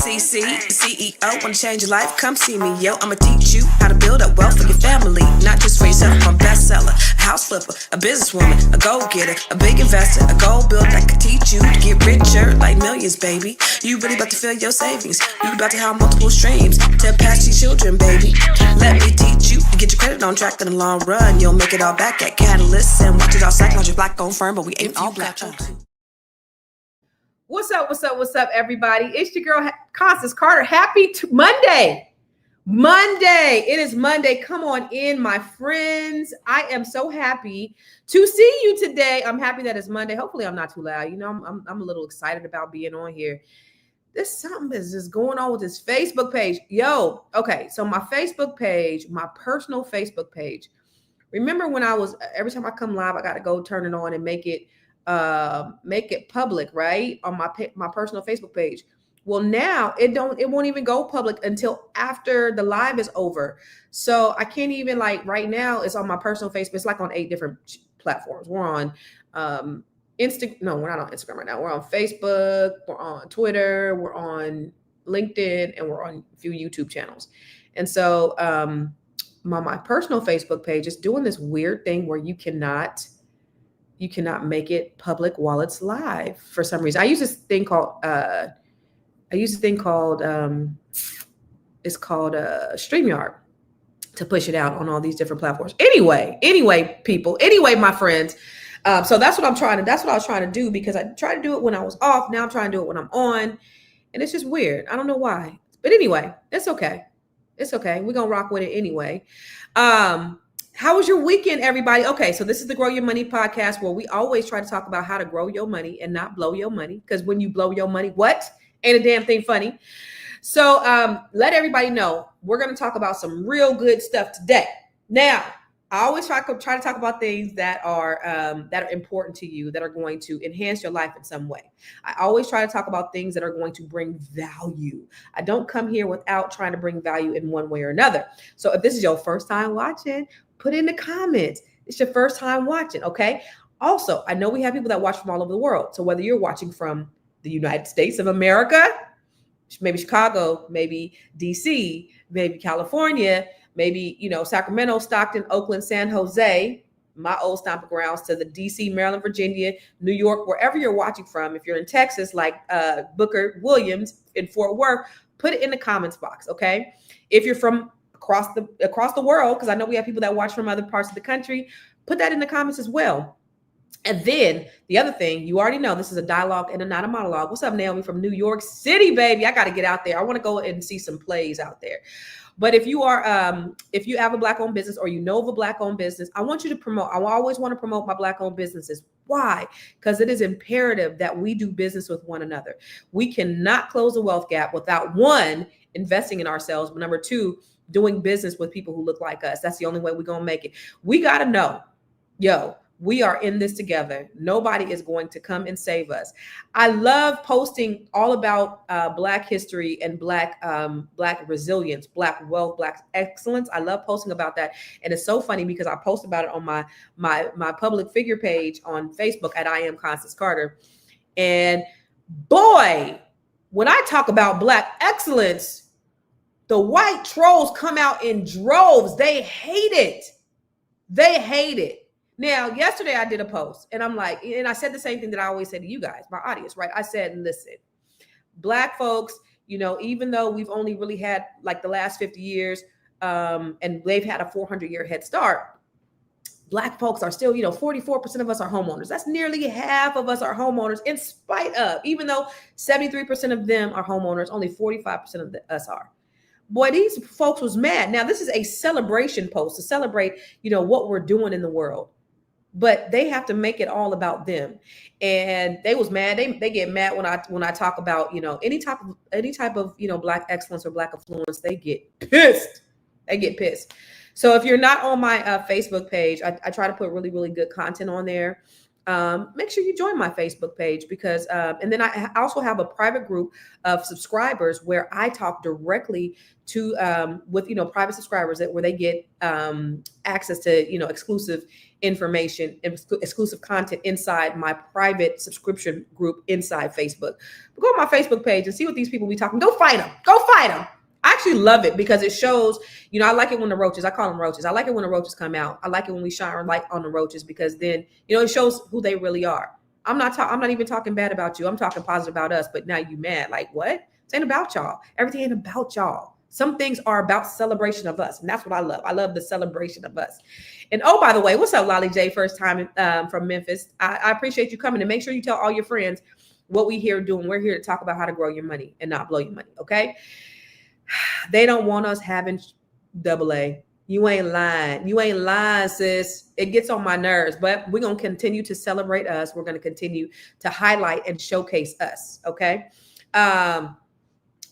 CC, CEO, wanna change your life? Come see me, yo. I'ma teach you how to build up wealth for your family, not just for yourself. I'm a bestseller, a house flipper, a businesswoman, a go-getter, a big investor, a goal builder that can teach you to get richer like millions, baby. You really about to fill your savings. You about to have multiple streams to pass your children, baby. Let me teach you to get your credit on track in the long run. You'll make it all back at Catalyst and watch it all cycle. You're black-owned firm, but we ain't all black. What's up, everybody? It's your girl, Constance Carter. Happy Monday. It is Monday. Come on in, my friends. I am so happy to see you today. I'm happy that it's Monday. Hopefully, I'm not too loud. You know, I'm a little excited about being on here. There's something is just going on with this Facebook page. Yo, okay. So my Facebook page, my personal Facebook page. Remember when every time I come live, I got to go turn it on and make it public, right? On my personal Facebook page. Well, now it won't even go public until after the live is over. So I can't even, like, right now it's on my personal Facebook. It's like on 8 different platforms. We're on we're not on Instagram right now. We're on Facebook, we're on Twitter, we're on LinkedIn, and we're on a few YouTube channels. And so my personal Facebook page is doing this weird thing where you cannot make it public while it's live for some reason. I use this thing called StreamYard to push it out on all these different platforms. Anyway, my friends. So that's what I was trying to do, because I tried to do it when I was off. Now I'm trying to do it when I'm on. And it's just weird. I don't know why. But anyway, it's okay. We're going to rock with it anyway. How was your weekend, everybody? Okay, so this is the Grow Your Money podcast, where we always try to talk about how to grow your money and not blow your money. Because when you blow your money, what? Ain't a damn thing funny. So let everybody know we're going to talk about some real good stuff today. Now, I always try to talk about things that are important to you, that are going to enhance your life in some way. I always try to talk about things that are going to bring value. I don't come here without trying to bring value in one way or another. So if this is your first time watching, put in the comments. It's your first time watching, okay? Also, I know we have people that watch from all over the world. So whether you're watching from the United States of America, maybe Chicago, maybe DC, maybe California, maybe, Sacramento, Stockton, Oakland, San Jose, my old stomping grounds, to the DC, Maryland, Virginia, New York, wherever you're watching from. If you're in Texas, like Booker Williams in Fort Worth, put it in the comments box, okay? If you're from across the world, because I know we have people that watch from other parts of the country, put that in the comments as well. And then the other thing, you already know this is a dialogue and not a monologue. What's up, Naomi from New York City, baby? I got to get out there. I want to go and see some plays out there. But if you have a Black-owned business, or you know of a Black-owned business, I want you to promote. I always want to promote my Black-owned businesses. Why? Because it is imperative that we do business with one another. We cannot close the wealth gap without, 1, investing in ourselves, but number 2, doing business with people who look like us. That's the only way we're going to make it. We got to know, we are in this together. Nobody is going to come and save us. I love posting all about Black history and Black resilience, Black wealth, Black excellence. I love posting about that. And it's so funny because I post about it on my public figure page on Facebook at I Am Constance Carter. And boy, when I talk about Black excellence, the white trolls come out in droves. They hate it. Now, yesterday I did a post, and I'm like, and I said the same thing that I always say to you guys, my audience, right? I said, listen, Black folks, even though we've only really had like the last 50 years, and they've had a 400-year head start, Black folks are still, 44% of us are homeowners. That's nearly half of us are homeowners, in spite of, even though 73% of them are homeowners, only 45% of us are. Boy, these folks was mad. Now, this is a celebration post to celebrate, what we're doing in the world. But they have to make it all about them. And they was mad. They get mad when I talk about, any type of, Black excellence or Black affluence. They get pissed. So if you're not on my Facebook page, I try to put really, really good content on there. Make sure you join my Facebook page, because and then I also have a private group of subscribers where I talk directly to with private subscribers where they get access to exclusive information, exclusive content inside my private subscription group inside Facebook. But go on my Facebook page and see what these people be talking. Go fight them. Go fight them. I actually love it because it shows, I like it when the roaches, I call them roaches. I like it when the roaches come out. I like it when we shine our light on the roaches because then, it shows who they really are. I'm not even talking bad about you. I'm talking positive about us, but now you mad. Like what? It ain't about y'all. Everything ain't about y'all. Some things are about celebration of us. And that's what I love. I love the celebration of us. And oh, by the way, what's up, Lolly J? First time from Memphis. I appreciate you coming, and make sure you tell all your friends what we here doing. We're here to talk about how to grow your money and not blow your money. Okay. They don't want us having AA. You ain't lying. You ain't lying, sis. It gets on my nerves, but we're going to continue to celebrate us. We're going to continue to highlight and showcase us. Okay.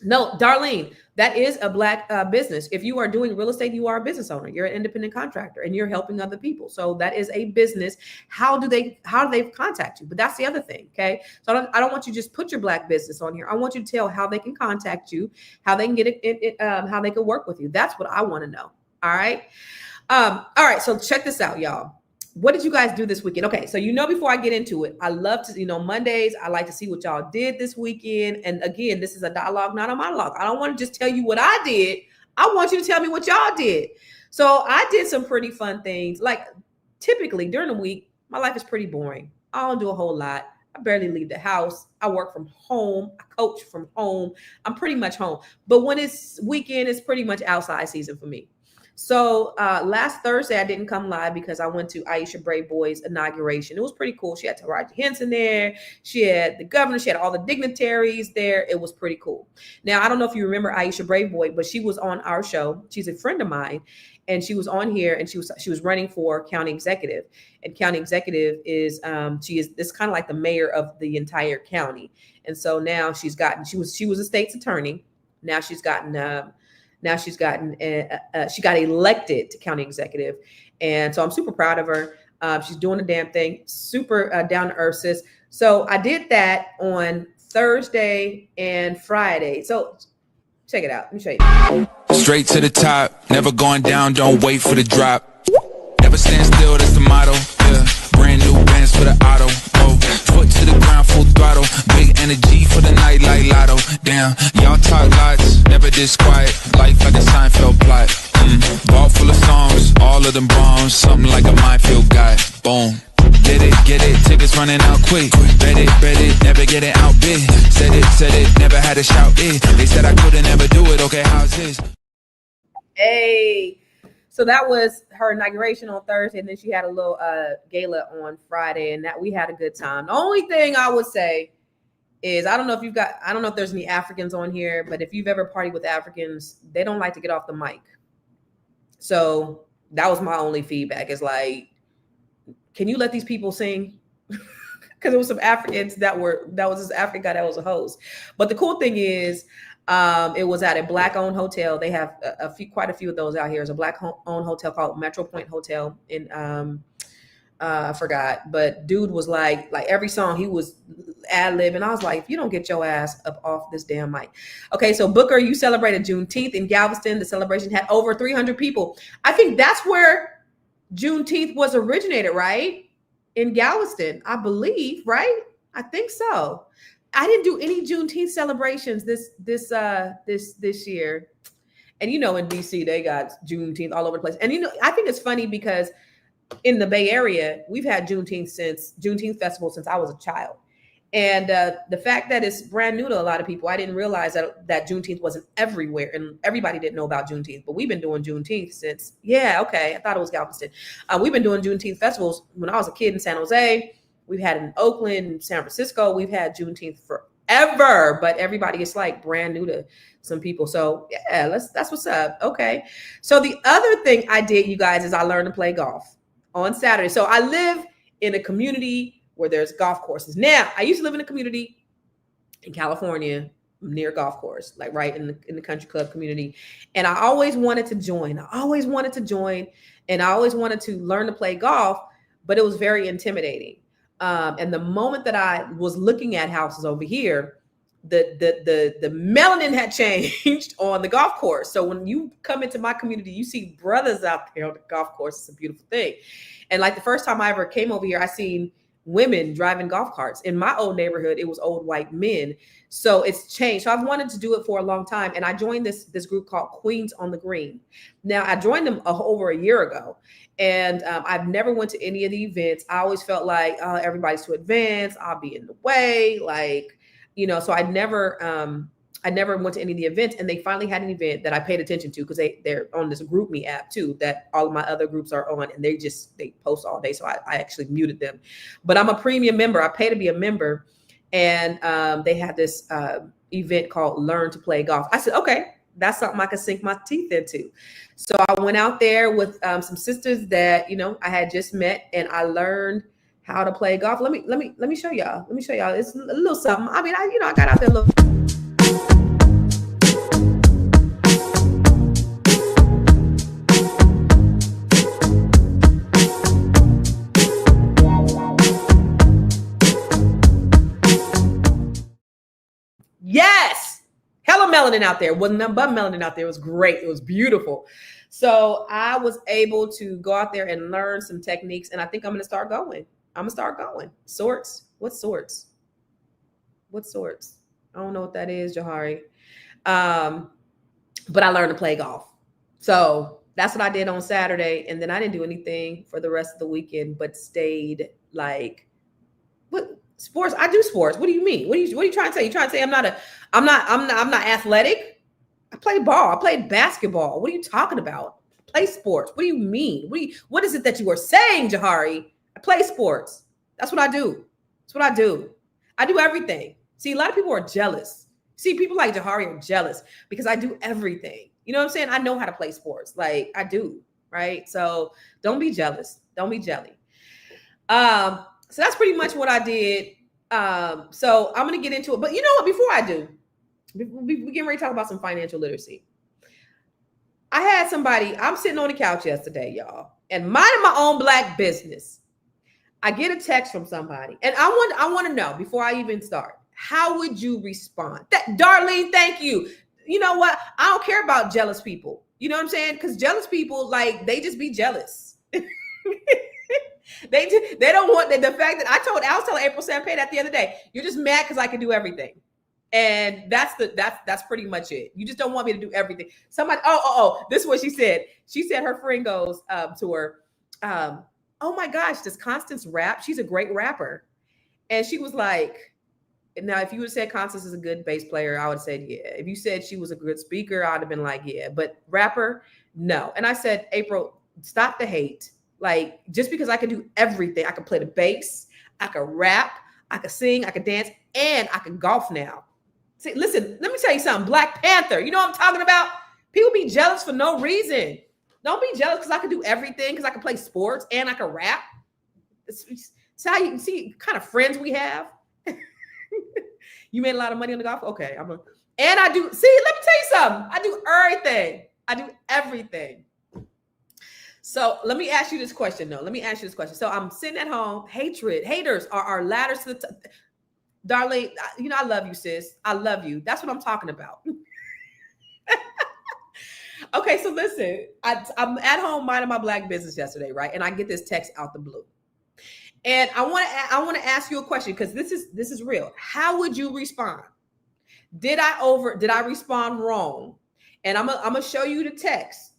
No, Darlene, that is a Black business. If you are doing real estate, you are a business owner. You're an independent contractor and you're helping other people. So that is a business. How do they contact you? But that's the other thing. Okay. So I don't want you to just put your Black business on here. I want you to tell how they can contact you, how they can get it, how they can work with you. That's what I want to know. All right. All right. So check this out, y'all. What did you guys do this weekend? Okay, so before I get into it, I love to, Mondays, I like to see what y'all did this weekend. And again, this is a dialogue, not a monologue. I don't want to just tell you what I did. I want you to tell me what y'all did. So I did some pretty fun things. Like typically during the week, my life is pretty boring. I don't do a whole lot. I barely leave the house. I work from home. I coach from home. I'm pretty much home. But when it's weekend, it's pretty much outside season for me. So last Thursday, I didn't come live because I went to Aisha Brave Boy's inauguration. It was pretty cool. She had Taraji Henson there. She had the governor. She had all the dignitaries there. It was pretty cool. Now, I don't know if you remember Aisha Brave Boy, but she was on our show. She's a friend of mine. And she was on here and she was running for county executive. And county executive is this kind of like the mayor of the entire county. And so now she was a state's attorney. Now she got elected to county executive. And so I'm super proud of her. She's doing the damn thing, super down to earth, sis. So I did that on Thursday and Friday. So check it out. Let me show you. Straight to the top, never going down, don't wait for the drop. Never stand still, that's the motto. Yeah. Brand new bands for the auto. Oh, foot to the ground, full throttle. Big energy for the night like Lotto. Damn, y'all talk lots, never this quiet. Life like a Seinfeld plot. Ball full of songs, all of them bombs. Something like a minefield guy. Boom. Get it, tickets running out quick. Bet it, never get it out big. Said it, never had to shout it. They said I couldn't ever do it, okay, how's this? Hey, so that was her inauguration on Thursday, and then she had a little gala on Friday, and that we had a good time. The only thing I would say is I don't know if there's any Africans on here, but if you've ever partied with Africans, they don't like to get off the mic. So that was my only feedback is like, can you let these people sing? Because there was some Africans that was this African guy that was a host. But the cool thing is, it was at a Black-owned hotel. They have quite a few of those out here. It's a Black-owned hotel called Metro Point Hotel in I forgot. But dude was like every song he was ad-lib, and I was like, if you don't get your ass up off this damn mic. Okay, so Booker, you celebrated Juneteenth in Galveston. The celebration had over 300 people. I think that's where Juneteenth was originated, right? In Galveston, I believe, right? I think so. I didn't do any Juneteenth celebrations this year. And in DC, they got Juneteenth all over the place. And I think it's funny because in the Bay Area, we've had Juneteenth festival since I was a child. And the fact that it's brand new to a lot of people, I didn't realize that Juneteenth wasn't everywhere, and everybody didn't know about Juneteenth. But we've been doing Juneteenth since, I thought it was Galveston. We've been doing Juneteenth festivals when I was a kid in San Jose. We've had it in Oakland, San Francisco. We've had Juneteenth forever, but everybody is like brand new to some people. So yeah, that's what's up. Okay. So the other thing I did, you guys, is I learned to play golf on Saturday. So I live in a community where there's golf courses. Now, I used to live in a community in California near golf course, like right in the country club community. And I always wanted to join. And I always wanted to learn to play golf, but it was very intimidating. And the moment that I was looking at houses over here, the melanin had changed on the golf course. So when you come into my community, you see brothers out there on the golf course. It's a beautiful thing. And like the first time I ever came over here, I seen women driving golf carts. In my old neighborhood, it was old white men. So it's changed. So I've wanted to do it for a long time. And I joined this group called Queens on the Green. Now I joined them over a year ago. And I've never went to any of the events. I always felt like everybody's too advanced. I'll be in the way. Like, you know, so I never went to any of the events. And they finally had an event that I paid attention to because they're on this GroupMe app too, that all of my other groups are on, and they post all day. So I actually muted them, but I'm a premium member. I pay to be a member. And they had this event called Learn to Play Golf. I said, okay, that's something I could sink my teeth into. So I went out there with some sisters that, you know, I had just met, and I learned how to play golf. Let me show y'all. Let me show y'all. It's a little something. I mean, I got out there a little. Yes. Hella melanin out there. Wasn't nothing but melanin out there. It was great. It was beautiful. So I was able to go out there and learn some techniques. And I think I'm going to start going. Sorts. What sorts? What sorts? I don't know what that is, Jahari. But I learned to play golf. So that's what I did on Saturday. And then I didn't do anything for the rest of the weekend, but stayed like, what? Sports. I do sports. What do you mean? What are you trying to say? You trying to say I'm not athletic? I play ball. I played basketball. What are you talking about? I play sports. What do you mean? What is it that you are saying, Jahari? I play sports. That's what I do. That's what I do. I do everything. See, a lot of people are jealous. See, people like Jahari are jealous because I do everything. You know what I'm saying? I know how to play sports. Like I do, right? So don't be jealous. Don't be jelly. So that's pretty much what I did. So I'm going to get into it. But you know what? Before I do, we're getting ready to talk about some financial literacy. I had somebody, I'm sitting on the couch yesterday, y'all, and minding my own Black business. I get a text from somebody, and I want to know before I even start, how would you respond? Darlene, thank you. You know what? I don't care about jealous people. You know what I'm saying? Because jealous people, like, they just be jealous. They don't want the fact that I was telling April Sampay that the other day. You're just mad because I can do everything, and that's pretty much it. You just don't want me to do everything. Somebody, this is what she said. She said her friend goes to her, oh my gosh, does Constance rap? She's a great rapper, and she was like, now if you would have said Constance is a good bass player, I would have said yeah. If you said she was a good speaker, I'd have been like yeah, but rapper, no. And I said, April, stop the hate. Like, just because I can do everything, I can play the bass, I can rap, I can sing, I can dance, and I can golf now. See, listen, let me tell you something. Black Panther, you know what I'm talking about? People be jealous for no reason. Don't be jealous because I can do everything, because I can play sports and I can rap. It's how you can see kind of friends we have. You made a lot of money on the golf? Okay. And I do, see, let me tell you something. I do everything. I do everything. So let me ask you this question, though. So I'm sitting at home. Haters are our ladders to the top. Darling, you know, I love you, sis. I love you. That's what I'm talking about. Okay, so listen. I'm at home minding my Black business yesterday, right? And I get this text out the blue. And I want to ask you a question, because this is real. How would you respond? Did I respond wrong? And I'm gonna show you the text.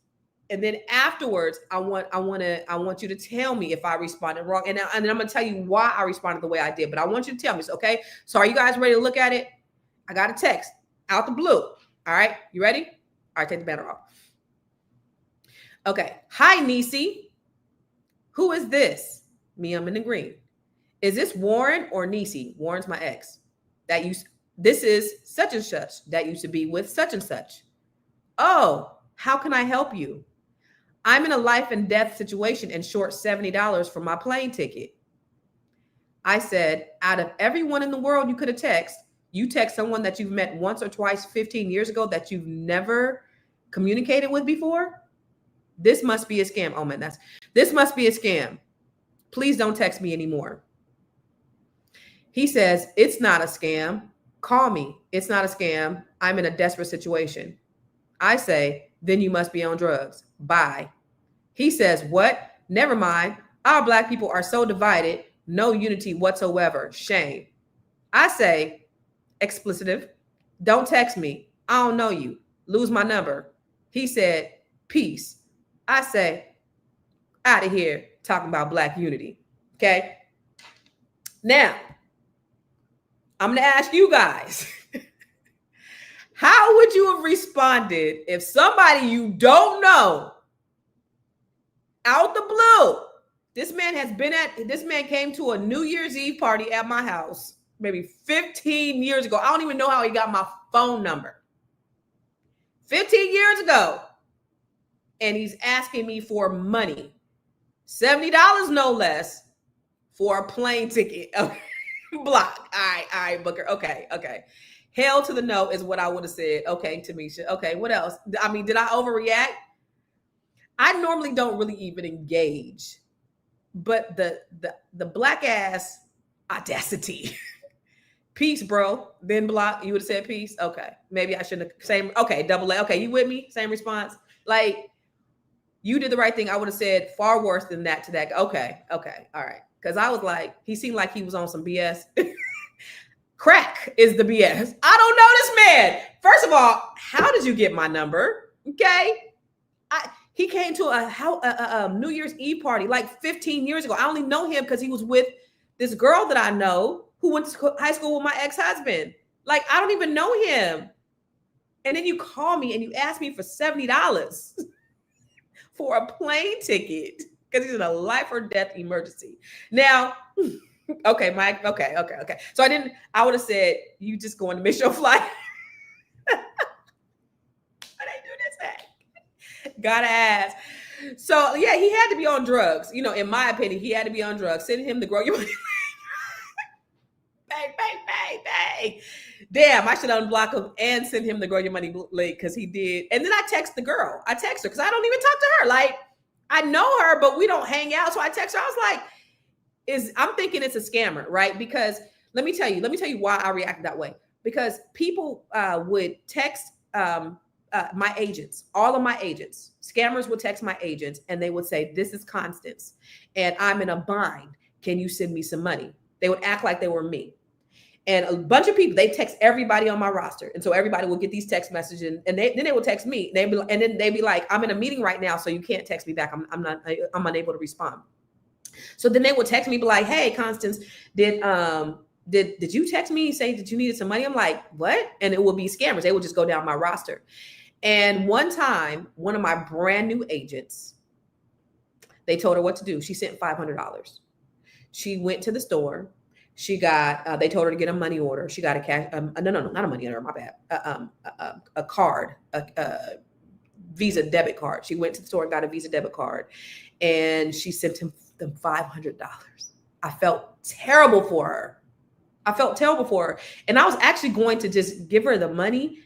And then afterwards, I want you to tell me if I responded wrong. And then I'm going to tell you why I responded the way I did. But I want you to tell me. So, okay. So are you guys ready to look at it? I got a text out the blue. All right. You ready? All right. Take the banner off. Okay. Hi, Nisi. Who is this? Me, I'm in the green. Is this Warren or Nisi? Warren's my ex. This is such and such that used to be with such and such. Oh, how can I help you? I'm in a life and death situation and short $70 for my plane ticket. I said, out of everyone in the world you could have texted, you text someone that you've met once or twice 15 years ago that you've never communicated with before? This must be a scam. Oh man, this must be a scam. Please don't text me anymore. He says, it's not a scam. Call me. It's not a scam. I'm in a desperate situation. I say, then you must be on drugs. Bye. He says, what? Never mind. Our Black people are so divided. No unity whatsoever. Shame. I say, explicitive. Don't text me. I don't know you. Lose my number. He said, peace. I say, out of here talking about Black unity. Okay. Now, I'm going to ask you guys, how would you have responded if somebody you don't know, out the blue, this man came to a New Year's Eve party at my house maybe 15 years ago. I don't even know how he got my phone number. 15 years ago. And he's asking me for money. $70 no less for a plane ticket. Block. All right, Booker. Okay. Hell to the no is what I would have said. Okay, Tamisha. Okay, what else? I mean, did I overreact? I normally don't really even engage. But the Black ass audacity. Peace, bro. Then block. You would have said peace. Okay. Maybe I shouldn't have. Same. Okay. Double A. Okay. You with me? Same response. Like, you did the right thing. I would have said far worse than that to that. Okay. All right. Because I was like, he seemed like he was on some BS. Crack is the BS. I don't know this man. First of all, how did you get my number? Okay. He came to a New Year's Eve party like 15 years ago. I only know him because he was with this girl that I know who went to high school with my ex-husband. Like, I don't even know him. And then you call me and you ask me for $70 for a plane ticket because he's in a life or death emergency. Now, okay, Mike. Okay. So I would have said, you just going to miss your flight. Why they do this? Gotta ask. So yeah, he had to be on drugs. You know, in my opinion, he had to be on drugs. Send him to grow your money. Bang. Damn, I should unblock him and send him the Grow Your Money link because he did. And then I text the girl. I text her because I don't even talk to her. Like, I know her, but we don't hang out. So I text her. I was like, I'm thinking it's a scammer, right? Because let me tell you why I reacted that way. Because people would text my agents, all of my agents. Scammers would text my agents and they would say, this is Constance and I'm in a bind. Can you send me some money? They would act like they were me. And a bunch of people, they text everybody on my roster. And so everybody will get these text messages and then they will text me. And then they'd be like, I'm in a meeting right now, so you can't text me back. I'm unable to respond. So then they would text me, be like, hey, Constance, did you text me, say that you needed some money? I'm like, what? And it would be scammers. They would just go down my roster. And one time, one of my brand new agents, they told her what to do. She sent $500. She went to the store. She got, they told her to get a money order. She got a cash, no, not a money order, my bad. A card, a Visa debit card. She went to the store and got a Visa debit card and she sent them $500. I felt terrible for her. And I was actually going to just give her the money,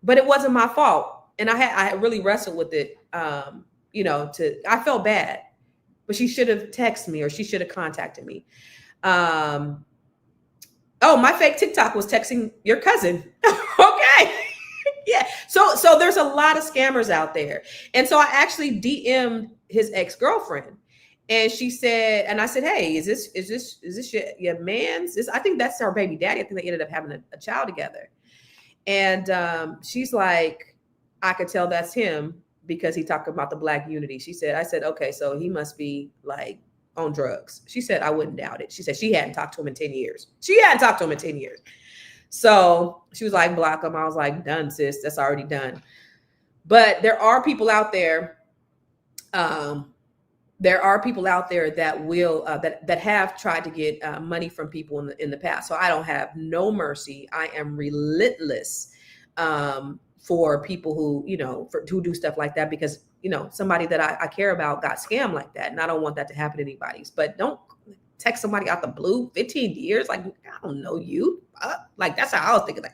but it wasn't my fault. And I had really wrestled with it. I felt bad, but she should have texted me or she should have contacted me. My fake TikTok was texting your cousin. Okay. Yeah. So there's a lot of scammers out there. And so I actually DM'd his ex-girlfriend and she said, and I said, hey, is this your man's? I think that's our baby daddy. I think they ended up having a child together. And she's like, I could tell that's him because he talked about the Black unity. I said, okay, so he must be like on drugs. She said, I wouldn't doubt it. She said she hadn't talked to him in 10 years. So she was like, block him. I was like, done, sis. That's already done. But there are people out there. That will that have tried to get money from people in the past. So I don't have no mercy. I am relentless for people who who do stuff like that because somebody that I care about got scammed like that, and I don't want that to happen to anybody. But don't text somebody out the blue. 15 years, like I don't know you. Like that's how I was thinking.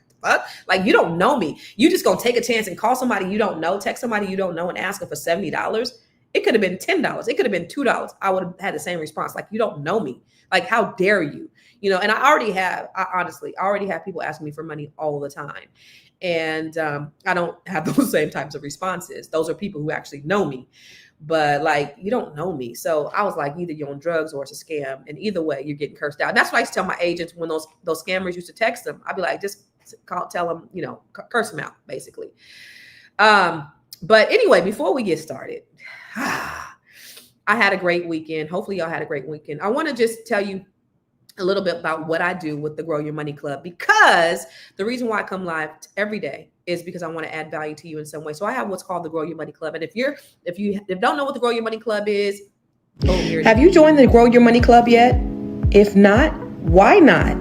Like you don't know me. You just gonna take a chance and call somebody you don't know, text somebody you don't know, and ask them for $70. It could have been $10. It could have been $2. I would have had the same response. Like, you don't know me. Like, how dare you? And I honestly already have people asking me for money all the time. And I don't have those same types of responses. Those are people who actually know me. But like, you don't know me. So I was like, either you're on drugs or it's a scam. And either way, you're getting cursed out. And that's what I used to tell my agents when those scammers used to text them. I'd be like, just tell them, curse them out, basically. But anyway, before we get started, I had a great weekend. Hopefully y'all had a great weekend. I want to just tell you a little bit about what I do with the Grow Your Money Club, because the reason why I come live every day is because I want to add value to you in some way. So I have what's called the Grow Your Money Club. And if you don't know what the Grow Your Money Club is, have you joined the Grow Your Money Club yet? If not, why not?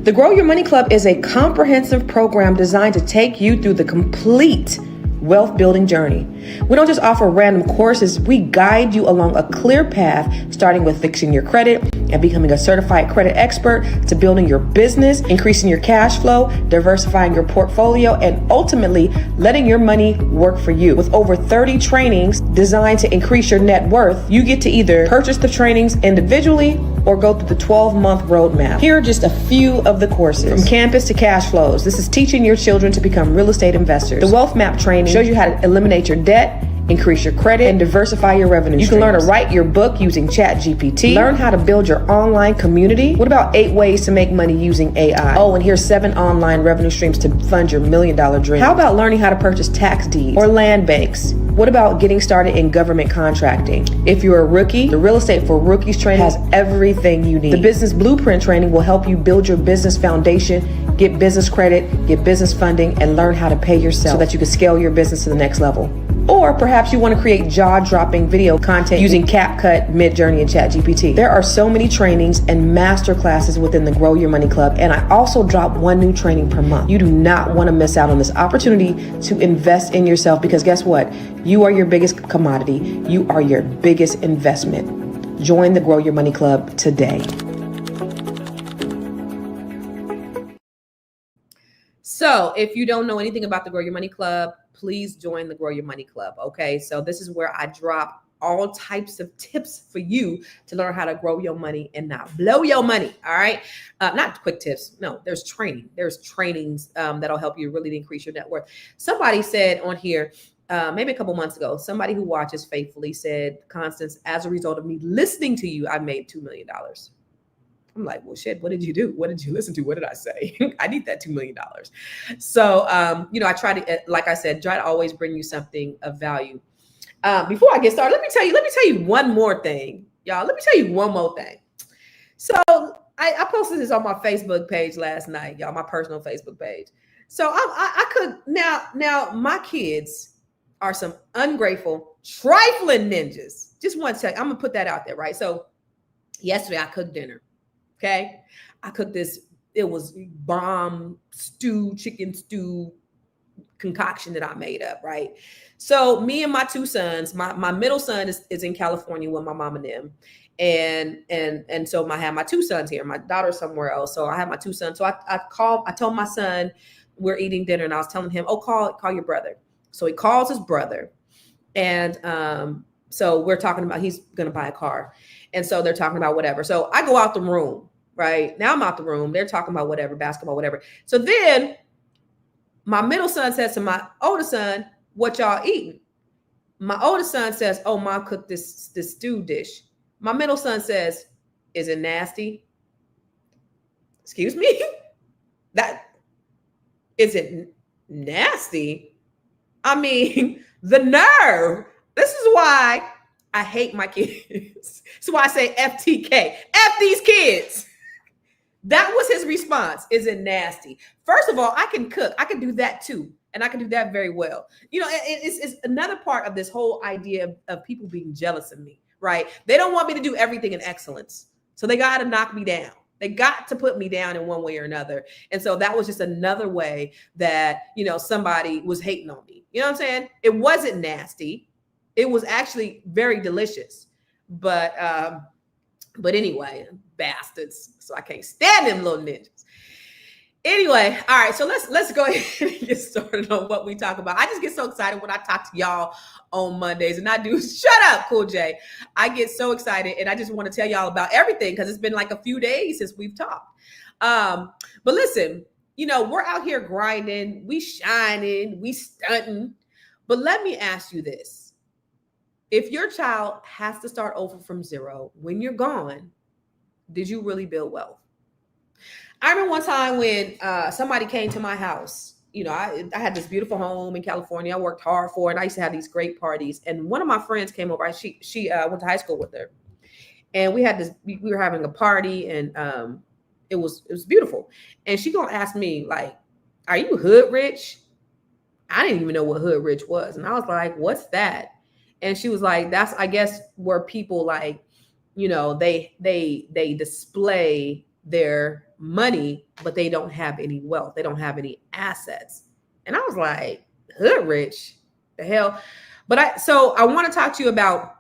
The Grow Your Money Club is a comprehensive program designed to take you through the complete wealth building journey. We don't just offer random courses, we guide you along a clear path, starting with fixing your credit and becoming a certified credit expert, to building your business, increasing your cash flow, diversifying your portfolio, and ultimately letting your money work for you. With over 30 trainings designed to increase your net worth, you get to either purchase the trainings individually or go through the 12-month roadmap. Here are just a few of the courses. From campus to cash flows, this is teaching your children to become real estate investors. The Wealth Map training shows you how to eliminate your debt, increase your credit, and diversify your revenue streams. You can learn to write your book using ChatGPT. Learn how to build your online community. What about 8 ways to make money using AI? Oh, and here's 7 online revenue streams to fund your $1 million dream. How about learning how to purchase tax deeds or land banks? What about getting started in government contracting? If you're a rookie, the Real Estate for Rookies training has everything you need. The Business Blueprint training will help you build your business foundation, get business credit, get business funding, and learn how to pay yourself so that you can scale your business to the next level. Or perhaps you want to create jaw-dropping video content using CapCut, Midjourney, and ChatGPT. There are so many trainings and master classes within the Grow Your Money Club, and I also drop 1 new training per month. You do not want to miss out on this opportunity to invest in yourself, because guess what? You are your biggest commodity. You are your biggest investment. Join the Grow Your Money Club today. So if you don't know anything about the Grow Your Money Club, please join the Grow Your Money Club. Okay, so this is where I drop all types of tips for you to learn how to grow your money and not blow your money. All right, not quick tips. No, there's training. There's trainings that'll help you really increase your net worth. Somebody said on here, maybe a couple months ago, somebody who watches faithfully said, Constance, as a result of me listening to you, I made $2 million. I'm like, well, shit, what did you do? What did you listen to? What did I say? I need that $2 million. So, I try to, like I said, try to always bring you something of value. Before I get started, let me tell you one more thing, y'all. Let me tell you one more thing. So I posted this on my Facebook page last night, y'all, my personal Facebook page. So I could, now my kids are some ungrateful, trifling ninjas. Just want to tell you, I'm going to put that out there, right? So yesterday I cooked dinner. Okay. I cooked this, it was bomb stew, chicken stew concoction that I made up. Right. So me and my 2 sons, my middle son is in California with my mom and them. And so I have my 2 sons here, my daughter's somewhere else. So I have my 2 sons. So I told my son, we're eating dinner, and I was telling him, oh, call your brother. So he calls his brother. And, so we're talking about, he's going to buy a car. And so they're talking about whatever. So I go out the room, right? Now I'm out the room. They're talking about whatever, basketball, whatever. So then my middle son says to my older son, what y'all eating? My older son says, oh, mom cooked this stew dish. My middle son says, is it nasty? Excuse me? Is it nasty? I mean, the nerve. This is why I hate my kids. That's why I say FTK. F these kids. That was his response. Is it nasty? First of all, I can cook. I can do that too. And I can do that very well. It's another part of this whole idea of people being jealous of me, right? They don't want me to do everything in excellence. So they got to knock me down. They got to put me down in one way or another. And so that was just another way that, somebody was hating on me. You know what I'm saying? It wasn't nasty. It was actually very delicious. But anyway, bastards. So I can't stand them little ninjas. Anyway, all right. So let's go ahead and get started on what we talk about. I just get so excited when I talk to y'all on Mondays, and I do. Shut up, Cool J. I get so excited, and I just want to tell y'all about everything because it's been like a few days since we've talked. But listen, we're out here grinding, we shining, we stunting. But let me ask you this. If your child has to start over from zero when you're gone, did you really build wealth? I remember one time when somebody came to my house. I had this beautiful home in California. I worked hard for it. And I used to have these great parties. And one of my friends came over. She went to high school with her. And we had this, we were having a party, and it was beautiful. And she gonna ask me, like, are you hood rich? I didn't even know what hood rich was. And I was like, what's that? And she was like, that's, I guess, where people like, they display their money, but they don't have any wealth. They don't have any assets. And I was like, hood rich? The hell? But I want to talk to you about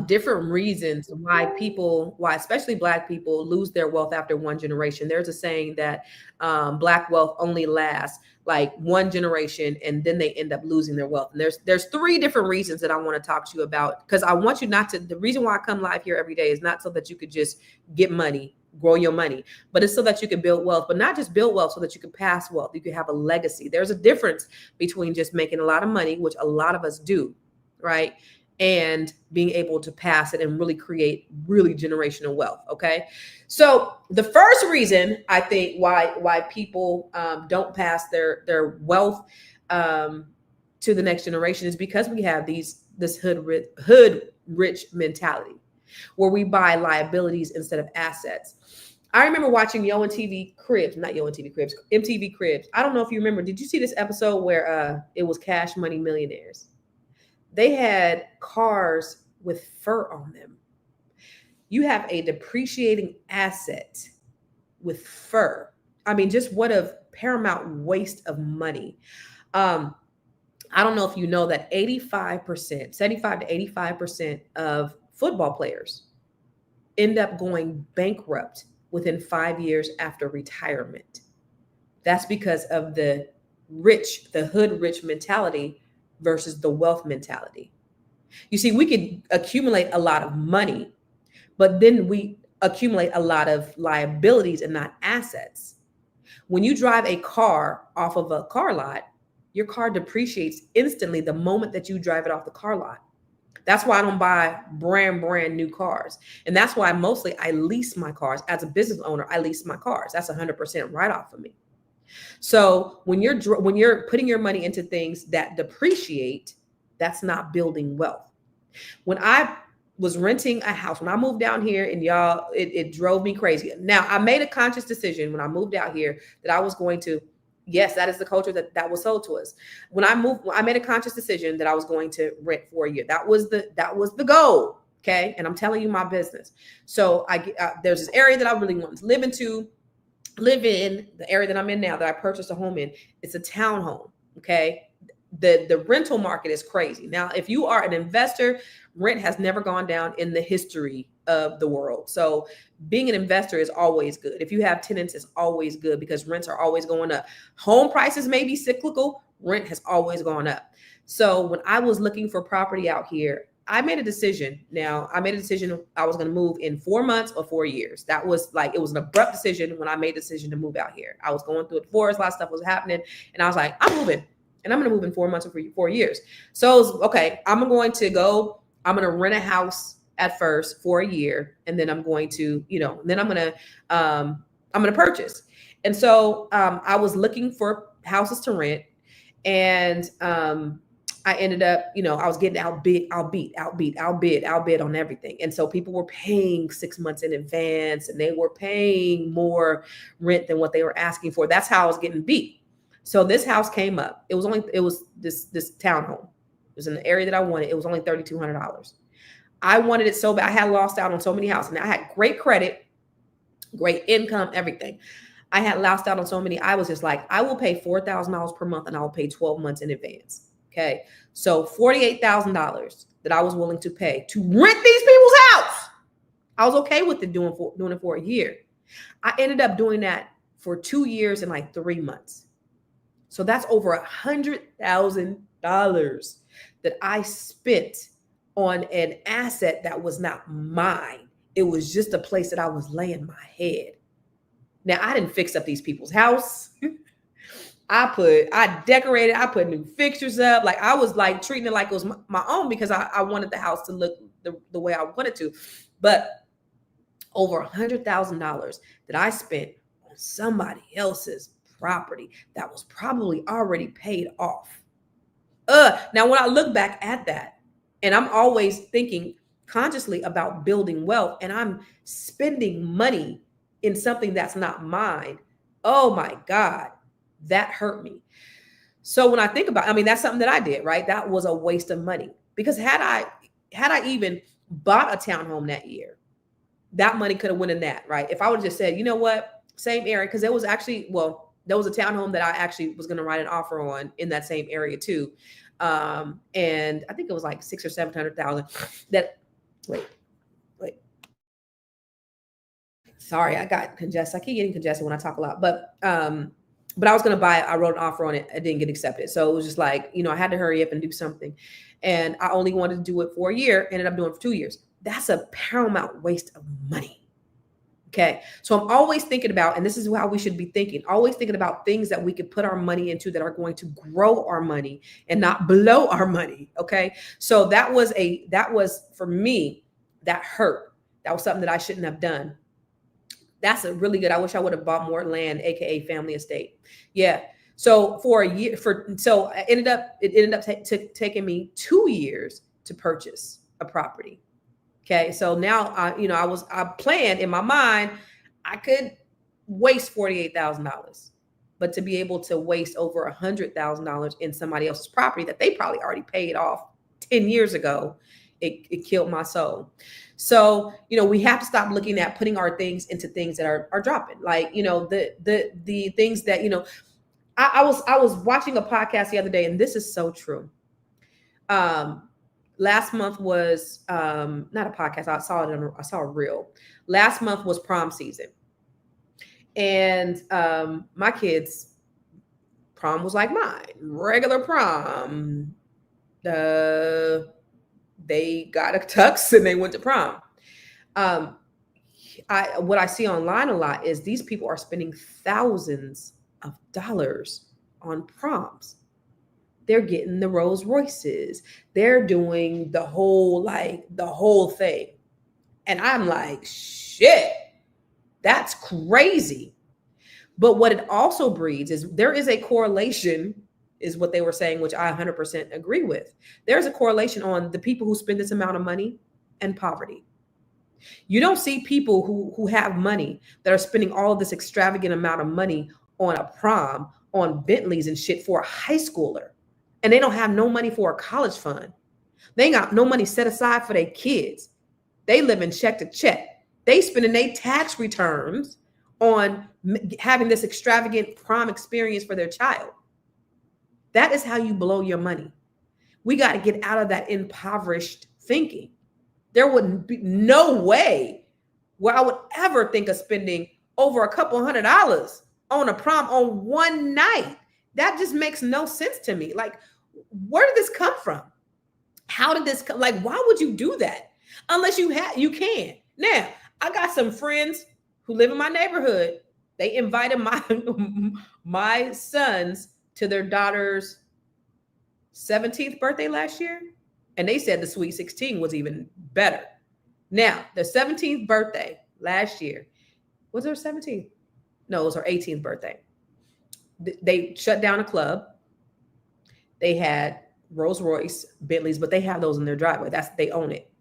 different reasons why especially Black people lose their wealth after one generation. There's a saying that Black wealth only lasts like one generation, and then they end up losing their wealth. And there's three different reasons that I want to talk to you about, because I want you not to. The reason why I come live here every day is not so that you could just get money, grow your money, but it's so that you can build wealth. But not just build wealth, so that you can pass wealth. You can have a legacy. There's a difference between just making a lot of money, which a lot of us do, right, and being able to pass it and really create really generational wealth. Okay. So the first reason I think why people don't pass their wealth to the next generation is because we have this hood rich mentality where we buy liabilities instead of assets. I remember watching MTV Cribs. I don't know if you remember. Did you see this episode where it was Cash Money Millionaires? They had cars with fur on them. You have a depreciating asset with fur. I mean, just what a paramount waste of money. I don't know if you know that 75% to 85% of football players end up going bankrupt within 5 years after retirement. That's because of the hood rich mentality versus the wealth mentality. You see, we could accumulate a lot of money, but then we accumulate a lot of liabilities and not assets. When you drive a car off of a car lot, your car depreciates instantly the moment that you drive it off the car lot. That's why I don't buy brand new cars. And that's why mostly I lease my cars. As a business owner, I lease my cars. That's 100% write-off for me. So when you're putting your money into things that depreciate, that's not building wealth. When I was renting a house, when I moved down here, and y'all, it drove me crazy. Now, I made a conscious decision when I moved out here that I was going to, yes, that is the culture that was sold to us. When I made a conscious decision that I was going to rent for a year. That was the goal. Okay. And I'm telling you my business. So there's this area that I really wanted to live in, the area that I'm in now that I purchased a home in. It's a townhome. Okay. The rental market is crazy. Now, if you are an investor, rent has never gone down in the history of the world. So being an investor is always good. If you have tenants, it's always good because rents are always going up. Home prices may be cyclical. Rent has always gone up. So when I was looking for property out here, I made a decision. I was going to move in 4 months or 4 years. That was it was an abrupt decision when I made the decision to move out here. I was going through a divorce, a lot of stuff was happening. And I was like, I'm moving. And I'm going to move in 4 months or 4 years. So it was, okay, I'm going to rent a house at first for a year. And then I'm going to, I'm going to purchase. And so I was looking for houses to rent. And I ended up, I was getting outbid on everything. And so people were paying 6 months in advance, and they were paying more rent than what they were asking for. That's how I was getting beat. So this house came up. It was this townhome. It was in the area that I wanted. It was only $3,200. I wanted it so bad. I had lost out on so many houses. Now I had great credit, great income, everything. I had lost out on so many. I was just like, I will pay $4,000 per month, and I will pay 12 months in advance. Okay. So $48,000 that I was willing to pay to rent these people's house. I was okay with it doing it for a year. I ended up doing that for 2 years and like 3 months. So that's over $100,000 that I spent on an asset that was not mine. It was just a place that I was laying my head. Now, I didn't fix up these people's house. I decorated, I put new fixtures up. Like I was like treating it like it was my own because I wanted the house to look the way I wanted to. But over $100,000 that I spent on somebody else's property that was probably already paid off. Now when I look back at that, and I'm always thinking consciously about building wealth, and I'm spending money in something that's not mine. Oh my God, that hurt me. So when I think about, I mean, that's something that I did, right? That was a waste of money because had I even bought a townhome that year, that money could have went in that, right? If I would have just said, you know what, same area, because there was actually, well, there was a townhome that I actually was going to write an offer on in that same area too. And I think it was like 600,000 or 700,000 that, wait. Sorry, I got congested. I keep getting congested when I talk a lot, but I was going to buy it. I wrote an offer on it. It didn't get accepted. So it was just like, I had to hurry up and do something. And I only wanted to do it for a year, ended up doing it for 2 years. That's a paramount waste of money. Okay. So I'm always thinking about, and this is how we should be thinking, always thinking about things that we could put our money into that are going to grow our money and not blow our money. Okay. So that was for me, that hurt. That was something that I shouldn't have done. That's a really good. I wish I would have bought more land, AKA family estate. Yeah. So for a year, it ended up taking me 2 years to purchase a property. Okay. So now I planned in my mind, I could waste $48,000, but to be able to waste over $100,000 in somebody else's property that they probably already paid off 10 years ago, it killed my soul. So, we have to stop looking at putting our things into things that are dropping. Like, the things that, I was watching a podcast the other day, and this is so true. Last month was not a podcast. I saw a reel. Last month was prom season. And my kids' prom was like mine, regular prom. They got a tux and they went to prom. What I see online a lot is these people are spending thousands of dollars on proms. They're getting the Rolls Royces. They're doing the whole thing. And I'm like, shit, that's crazy. But what it also breeds is there is a correlation, is what they were saying, which I 100% agree with. There's a correlation on the people who spend this amount of money and poverty. You don't see people who have money that are spending all of this extravagant amount of money on a prom, on Bentleys and shit for a high schooler. And they don't have no money for a college fund. They ain't got no money set aside for their kids. They live in check to check. They spending their tax returns on having this extravagant prom experience for their child. That is how you blow your money. We got to get out of that impoverished thinking. There wouldn't be no way where I would ever think of spending over a couple $100 on a prom on one night. That just makes no sense to me. Like, where did this come from? How did this come? Like, why would you do that? Unless you can. Now, I got some friends who live in my neighborhood. They invited my sons to their daughter's 17th birthday last year. And they said the Sweet 16 was even better. Now, the 17th birthday last year, was her 17th? No, it was her 18th birthday. They shut down a club. They had Rolls Royce, Bentleys, but they have those in their driveway. They own it.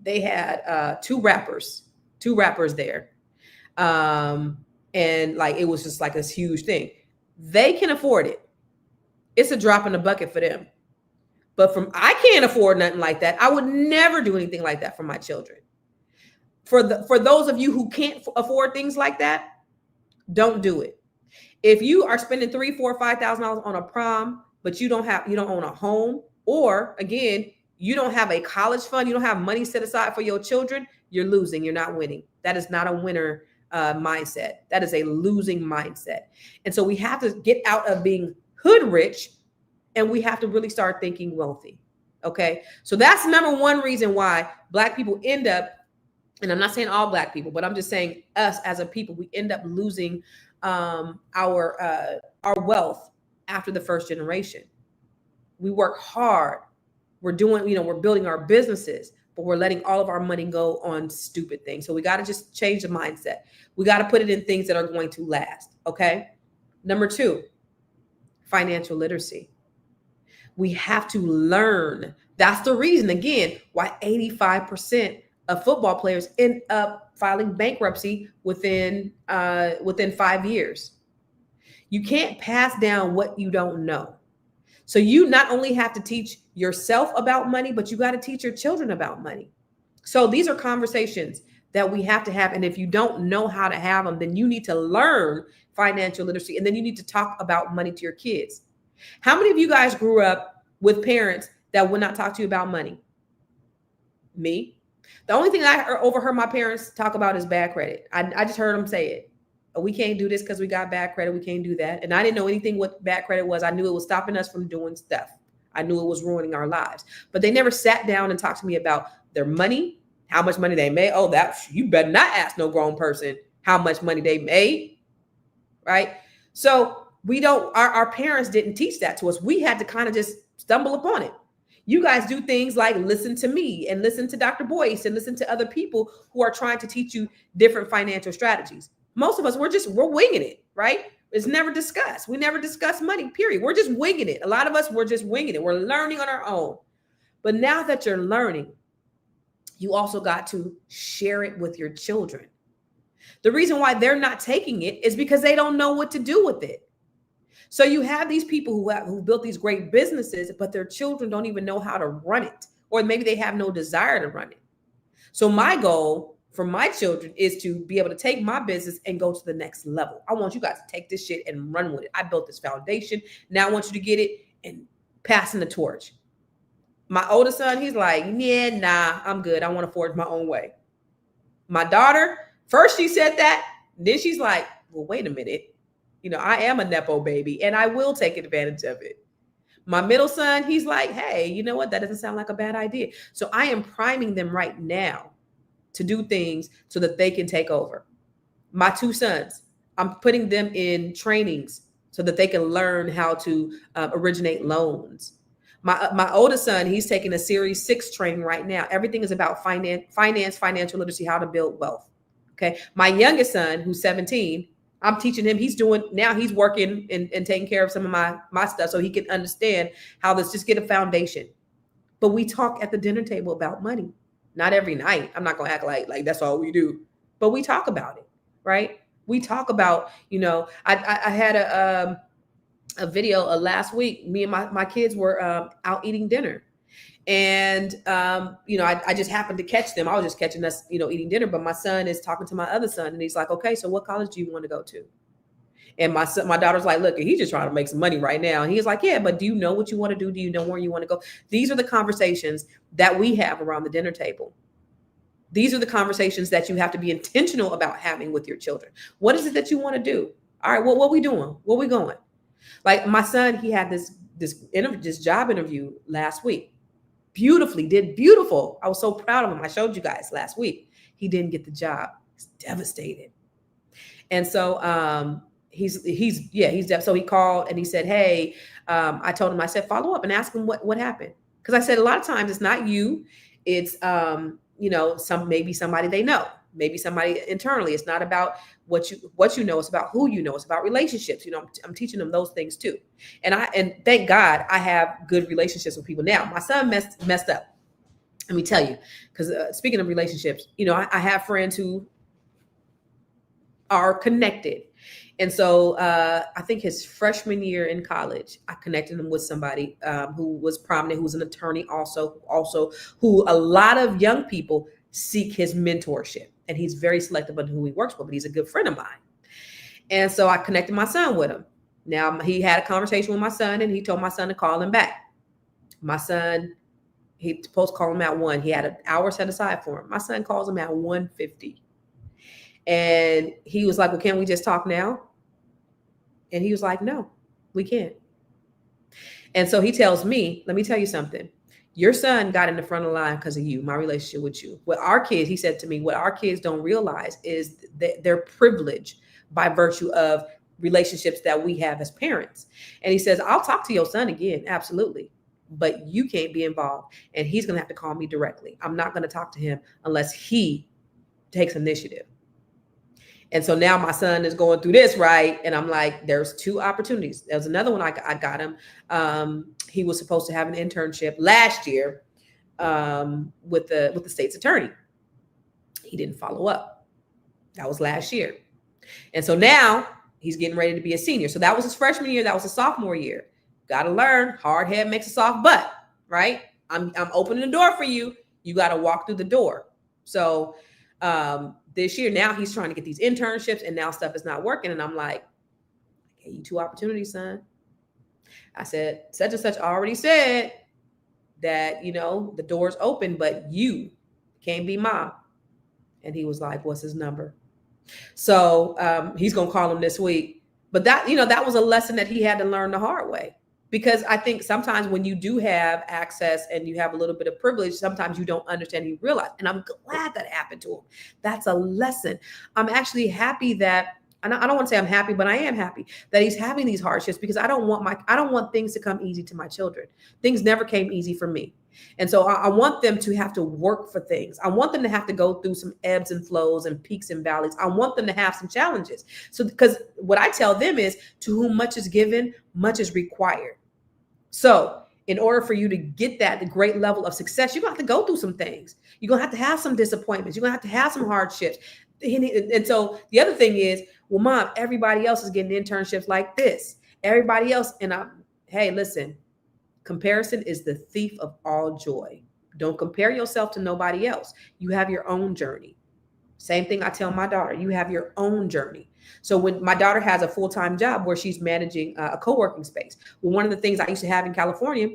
They had two rappers there. And like, it was just like this huge thing. They can afford it. It's a drop in the bucket for them. But I can't afford nothing like that. I would never do anything like that for my children. For those of you who can't afford things like that, don't do it. If you are spending $3,000, $4,000, $5,000 on a prom, but you don't own a home, or again, you don't have a college fund, you don't have money set aside for your children, you're losing. You're not winning. That is not a winner mindset. That is a losing mindset. And so we have to get out of being hood rich, and we have to really start thinking wealthy. Okay. So that's number one reason why Black people end up and I'm not saying all Black people, but I'm just saying us as a people, we end up losing our wealth after the first generation. We work hard. We're doing, we're building our businesses, but we're letting all of our money go on stupid things. So we got to just change the mindset. We got to put it in things that are going to last. Okay. Number 2, financial literacy. We have to learn. That's the reason, again, why 85% of football players end up filing bankruptcy within 5 years. You can't pass down what you don't know. So you not only have to teach yourself about money, but you got to teach your children about money. So these are conversations that we have to have. And if you don't know how to have them, then you need to learn financial literacy. And then you need to talk about money to your kids. How many of you guys grew up with parents that would not talk to you about money? Me. The only thing I overheard my parents talk about is bad credit. I just heard them say it. We can't do this because we got bad credit. We can't do that. And I didn't know anything what bad credit was. I knew it was stopping us from doing stuff. I knew it was ruining our lives. But they never sat down and talked to me about their money, how much money they made. Oh, that you better not ask no grown person how much money they made. Right? So we don't, our parents didn't teach that to us. We had to kind of just stumble upon it. You guys do things like listen to me and listen to Dr. Boyce and listen to other people who are trying to teach you different financial strategies. Most of us, we're winging it, right? It's never discussed. We never discuss money, period. We're just winging it. A lot of us, we're just winging it. We're learning on our own. But now that you're learning, you also got to share it with your children. The reason why they're not taking it is because they don't know what to do with it. So you have these people who built these great businesses, but their children don't even know how to run it, or maybe they have no desire to run it. So my goal for my children is to be able to take my business and go to the next level. I want you guys to take this shit and run with it. I built this foundation. Now I want you to get it and passing the torch. My oldest son, he's like, yeah, nah, I'm good. I want to forge my own way. My daughter, first she said that, then she's like, well, wait a minute. I am a Nepo baby and I will take advantage of it. My middle son, he's like, hey, you know what? That doesn't sound like a bad idea. So I am priming them right now to do things so that they can take over. My 2 sons, I'm putting them in trainings so that they can learn how to originate loans. My oldest son, he's taking a Series 6 training right now. Everything is about finance, financial literacy, how to build wealth. Okay. My youngest son, who's 17, I'm teaching him, he's working and taking care of some of my stuff so he can understand how to just get a foundation. But we talk at the dinner table about money. Not every night. I'm not going to act like that's all we do, but we talk about it, right? We talk about, I had a video last week. Me and my kids were out eating dinner. And, I just happened to catch them. I was just catching us, eating dinner. But my son is talking to my other son and he's like, okay, so what college do you want to go to? And my daughter's like, look, he's just trying to make some money right now. And he's like, yeah, but do you know what you want to do? Do you know where you want to go? These are the conversations that we have around the dinner table. These are the conversations that you have to be intentional about having with your children. What is it that you want to do? All right, well, what we doing? Where we going? Like my son, he had this job interview last week. Did beautiful. I was so proud of him. I showed you guys last week. He didn't get the job. He's devastated. And so so he called and he said, hey, I told him, I said, follow up and ask him what happened. Because I said, a lot of times it's not you. It's, maybe somebody they know, maybe somebody internally. It's not about what you know. It's about who you know. It's about relationships. I'm teaching them those things too. And thank God I have good relationships with people. Now, my son messed up. Let me tell you, because speaking of relationships, I have friends who are connected. And so I think his freshman year in college, I connected him with somebody who was prominent, who was an attorney also who a lot of young people seek his mentorship. And he's very selective on who he works with, but he's a good friend of mine. And so I connected my son with him. Now he had a conversation with my son and he told my son to call him back. My son, he's supposed to call him at 1. He had an hour set aside for him. My son calls him at 1:50. And he was like, well, can't we just talk now? And he was like, no, we can't. And so he tells me, let me tell you something. Your son got in the front of the line because of you, my relationship with you. What our kids, he said to me, what our kids don't realize is that they're privileged by virtue of relationships that we have as parents. And he says, I'll talk to your son again. Absolutely. But you can't be involved. And he's going to have to call me directly. I'm not going to talk to him unless he takes initiative. And so now my son is going through this, right? And I'm like, there's 2 opportunities. There was another one I got him. He was supposed to have an internship last year with the state's attorney. He didn't follow up. That was last year. And so now he's getting ready to be a senior. So that was his freshman year. That was his sophomore year. Got to learn. Hard head makes a soft butt, right? I'm opening the door for you. You got to walk through the door. So this year, now he's trying to get these internships and now stuff is not working. And I'm like, I gave you 2 opportunities, son. I said, such and such already said that, the door's open, but you can't be mom. And he was like, what's his number? So he's going to call him this week. But that was a lesson that he had to learn the hard way. Because I think sometimes when you do have access and you have a little bit of privilege, sometimes you don't understand, you realize. And I'm glad that happened to him. That's a lesson. I'm actually happy that, and I don't want to say I'm happy, but I am happy that he's having these hardships, because I don't want things to come easy to my children. Things never came easy for me. And so I want them to have to work for things. I want them to have to go through some ebbs and flows and peaks and valleys. I want them to have some challenges. So, because what I tell them is, to whom much is given, much is required. So in order for you to get the great level of success, you're going to have to go through some things. You're going to have some disappointments. You're going to have some hardships. And so the other thing is, well, mom, everybody else is getting internships like this. Everybody else. And hey, listen, comparison is the thief of all joy. Don't compare yourself to nobody else. You have your own journey. Same thing I tell my daughter, you have your own journey. So when my daughter has a full-time job where she's managing a co-working space, well, one of the things I used to have in California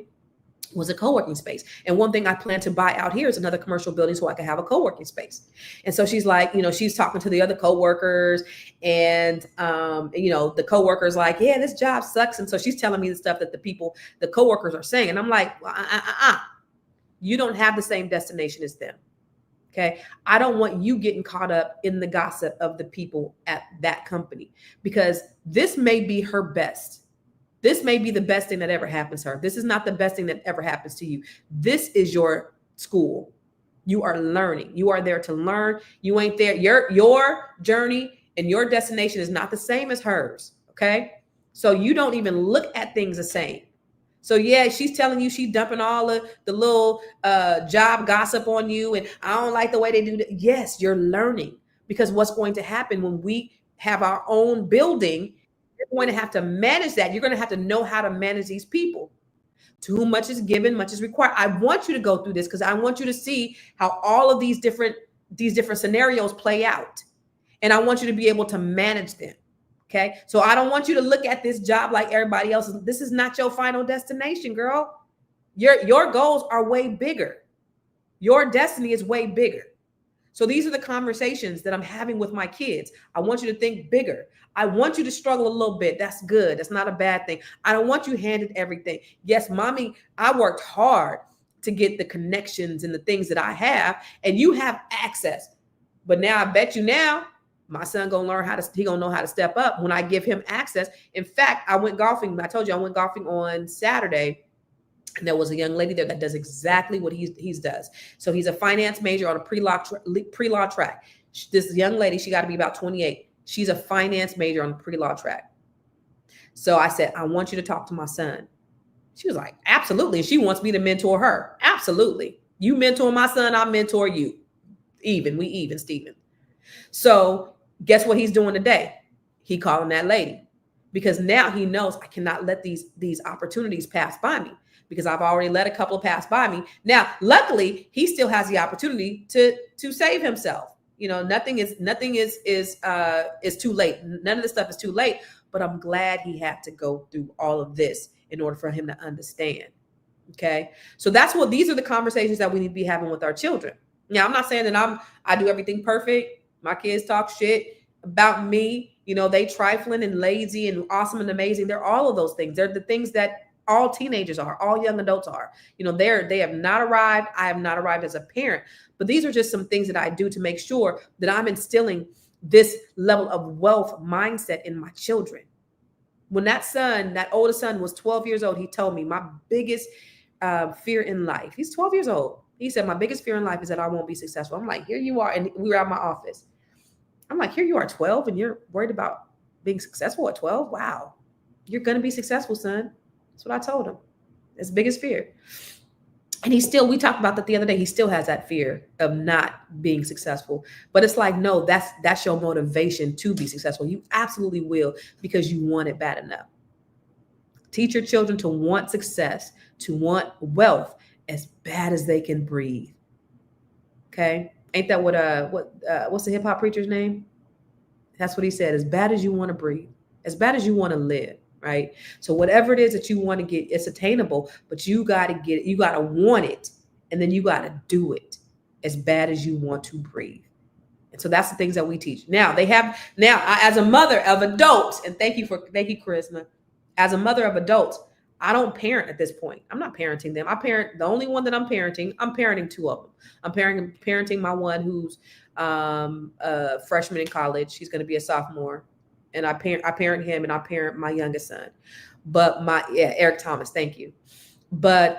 was a co-working space. And one thing I plan to buy out here is another commercial building so I can have a co-working space. And so she's like, she's talking to the other co-workers, and, the co-workers like, yeah, this job sucks. And so she's telling me the stuff that the co-workers are saying. And I'm like, well, you don't have the same destination as them. Okay. I don't want you getting caught up in the gossip of the people at that company, because this may be her best. This may be the best thing that ever happens to her. This is not the best thing that ever happens to you. This is your school. You are learning. You are there to learn. You ain't there. Your journey and your destination is not the same as hers. Okay. So you don't even look at things the same. So yeah, she's telling you, she's dumping all of the little job gossip on you, and I don't like the way they do that. Yes, you're learning, because what's going to happen when we have our own building, you're going to have to manage that. You're going to have to know how to manage these people. To whom much is given, much is required. I want you to go through this because I want you to see how all of these different scenarios play out, and I want you to be able to manage them. Okay. So I don't want you to look at this job like everybody else. This is not your final destination, girl. Your goals are way bigger. Your destiny is way bigger. So these are the conversations that I'm having with my kids. I want you to think bigger. I want you to struggle a little bit. That's good. That's not a bad thing. I don't want you handed everything. Yes, mommy, I worked hard to get the connections and the things that I have, and you have access. But now I bet you now, my son gonna know how to step up when I give him access. In fact, I went golfing. I told you I went golfing on Saturday, and there was a young lady there that does exactly what he does. So he's a finance major on a pre-law track. This young lady, she got to be about 28. She's a finance major on the pre-law track. So I said, I want you to talk to my son. She was like, absolutely. And she wants me to mentor her. Absolutely. You mentor my son, I'll mentor you. We even, Stephen. So guess what he's doing today? He calling that lady, because now he knows I cannot let these opportunities pass by me, because I've already let a couple pass by me. Now, luckily, he still has the opportunity to save himself. Nothing is too late. None of this stuff is too late, but I'm glad he had to go through all of this in order for him to understand. Okay. So these are the conversations that we need to be having with our children. Now, I'm not saying that I do everything perfect. My kids talk shit about me. They trifling and lazy and awesome and amazing. They're all of those things. They're the things that All teenagers are, all young adults are. They have not arrived. I have not arrived as a parent, but these are just some things that I do to make sure that I'm instilling this level of wealth mindset in my children. When that oldest son was 12 years old, he told me my biggest fear in life. He's 12 years old. He said, my biggest fear in life is that I won't be successful. I'm like, here you are. And we were at my office. I'm like, here you are 12 and you're worried about being successful at 12. Wow. You're going to be successful, son. That's what I told him. His biggest fear. And we talked about that the other day. He still has that fear of not being successful, but it's like, no, that's your motivation to be successful. You absolutely will, because you want it bad enough. Teach your children to want success, to want wealth as bad as they can breathe. Okay. Ain't that what's the hip hop preacher's name? That's what he said. As bad as you want to breathe, as bad as you want to live. Right. So whatever it is that you want to get, it's attainable, but you got to get it. You got to want it. And then you got to do it as bad as you want to breathe. And so that's the things that we teach. As a mother of adults, and thank you, Charisma. As a mother of adults, I don't parent at this point. I'm not parenting them. I parent the only one that I'm parenting two of them. I'm parenting my one who's a freshman in college. She's going to be a sophomore. And I parent him, and I parent my youngest son. But Eric Thomas, thank you. But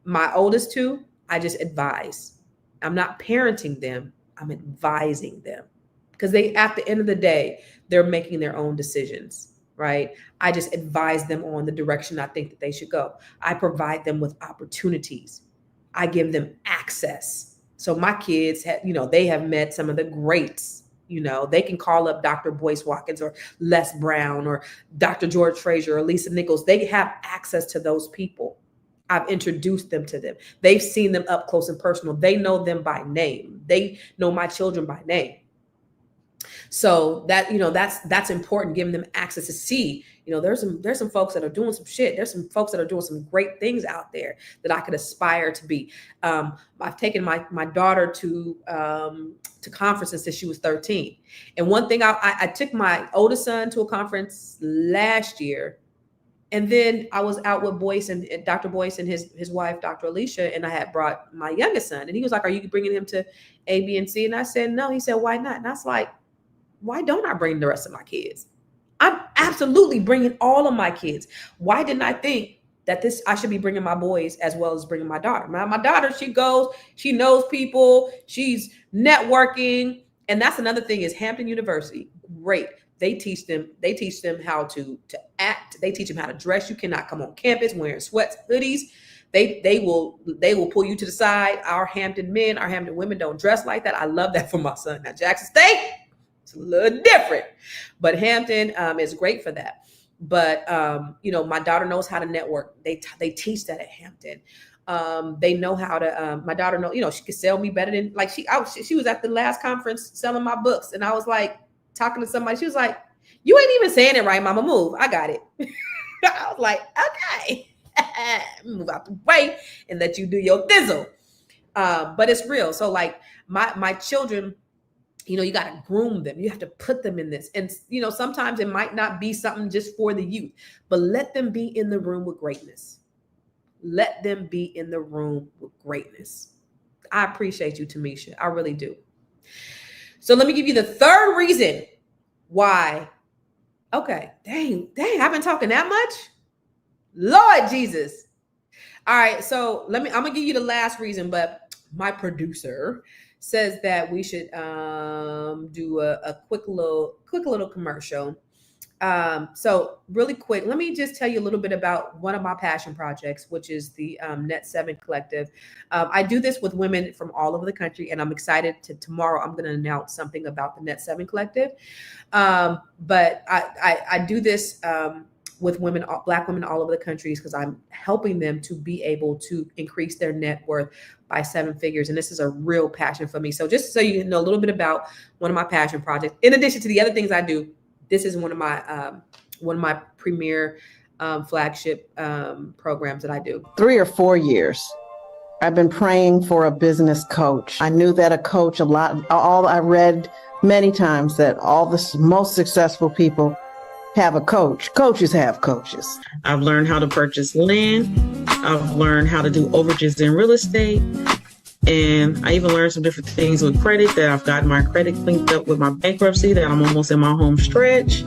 my oldest two, I just advise. I'm not parenting them. I'm advising them, because at the end of the day, they're making their own decisions, right? I just advise them on the direction I think that they should go. I provide them with opportunities. I give them access. So my kids they have met some of the greats. They can call up Dr. Boyce Watkins or Les Brown or Dr. George Fraser or Lisa Nichols. They have access to those people. I've introduced them to them. They've seen them up close and personal. They know them by name. They know my children by name. So that's important, giving them access to see, there's some folks that are doing some shit. There's some folks that are doing some great things out there that I could aspire to be. I've taken my daughter to conferences since she was 13. And one thing, I took my oldest son to a conference last year. And then I was out with Boyce and Dr. Boyce and his wife, Dr. Alicia, and I had brought my youngest son. And he was like, are you bringing him to A, B, and C? And I said, no. He said, why not? And I was like, why don't I bring the rest of my kids? I'm absolutely bringing all of my kids. Why didn't I think that I should be bringing my boys as well as bringing my daughter? My daughter, she knows people, she's networking. And that's another thing is Hampton University. Great. They teach them how to act. They teach them how to dress. You cannot come on campus wearing sweats, hoodies. They will pull you to the side. Our Hampton men, our Hampton women don't dress like that. I love that for my son. Now Jackson State, it's a little different, but Hampton is great for that. But my daughter knows how to network. They teach that at Hampton. They know how to. My daughter she could sell me better than she was at the last conference selling my books, and I was like talking to somebody. She was like, "You ain't even saying it right, Mama. Move. I got it." I was like, "Okay, move out the way and let you do your thizzle." But it's real. So like my children. You got to groom them. You have to put them in this. And, sometimes it might not be something just for the youth, but let them be in the room with greatness. Let them be in the room with greatness. I appreciate you, Tamisha. I really do. So let me give you the third reason why. Okay. Dang. I've been talking that much. Lord Jesus. All right. So I'm going to give you the last reason, but my producer says that we should do a quick little commercial. So really quick, let me just tell you a little bit about one of my passion projects, which is the Net 7 Collective. I do this with women from all over the country, and I'm excited tomorrow I'm going to announce something about the Net 7 Collective. But I do this with women, Black women all over the countries, because I'm helping them to be able to increase their net worth by 7 figures. And this is a real passion for me. So just so you know a little bit about one of my passion projects, in addition to the other things I do, this is one of my premier flagship programs that I do. 3 or 4 years, I've been praying for a business coach. I knew that a coach, I read many times that all the most successful people have a coach. Coaches have coaches. I've learned how to purchase land. I've learned how to do overages in real estate. And I even learned some different things with credit, that I've gotten my credit cleaned up with my bankruptcy, that I'm almost in my home stretch.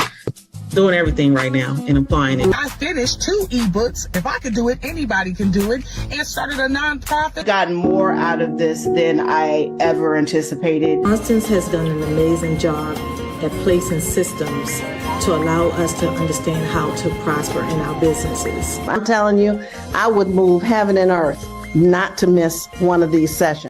Doing everything right now and applying it. I finished 2 ebooks. If I could do it, anybody can do it. And started a nonprofit. Gotten more out of this than I ever anticipated. Constance has done an amazing job at placing systems to allow us to understand how to prosper in our businesses. I'm telling you, I would move heaven and earth not to miss one of these sessions.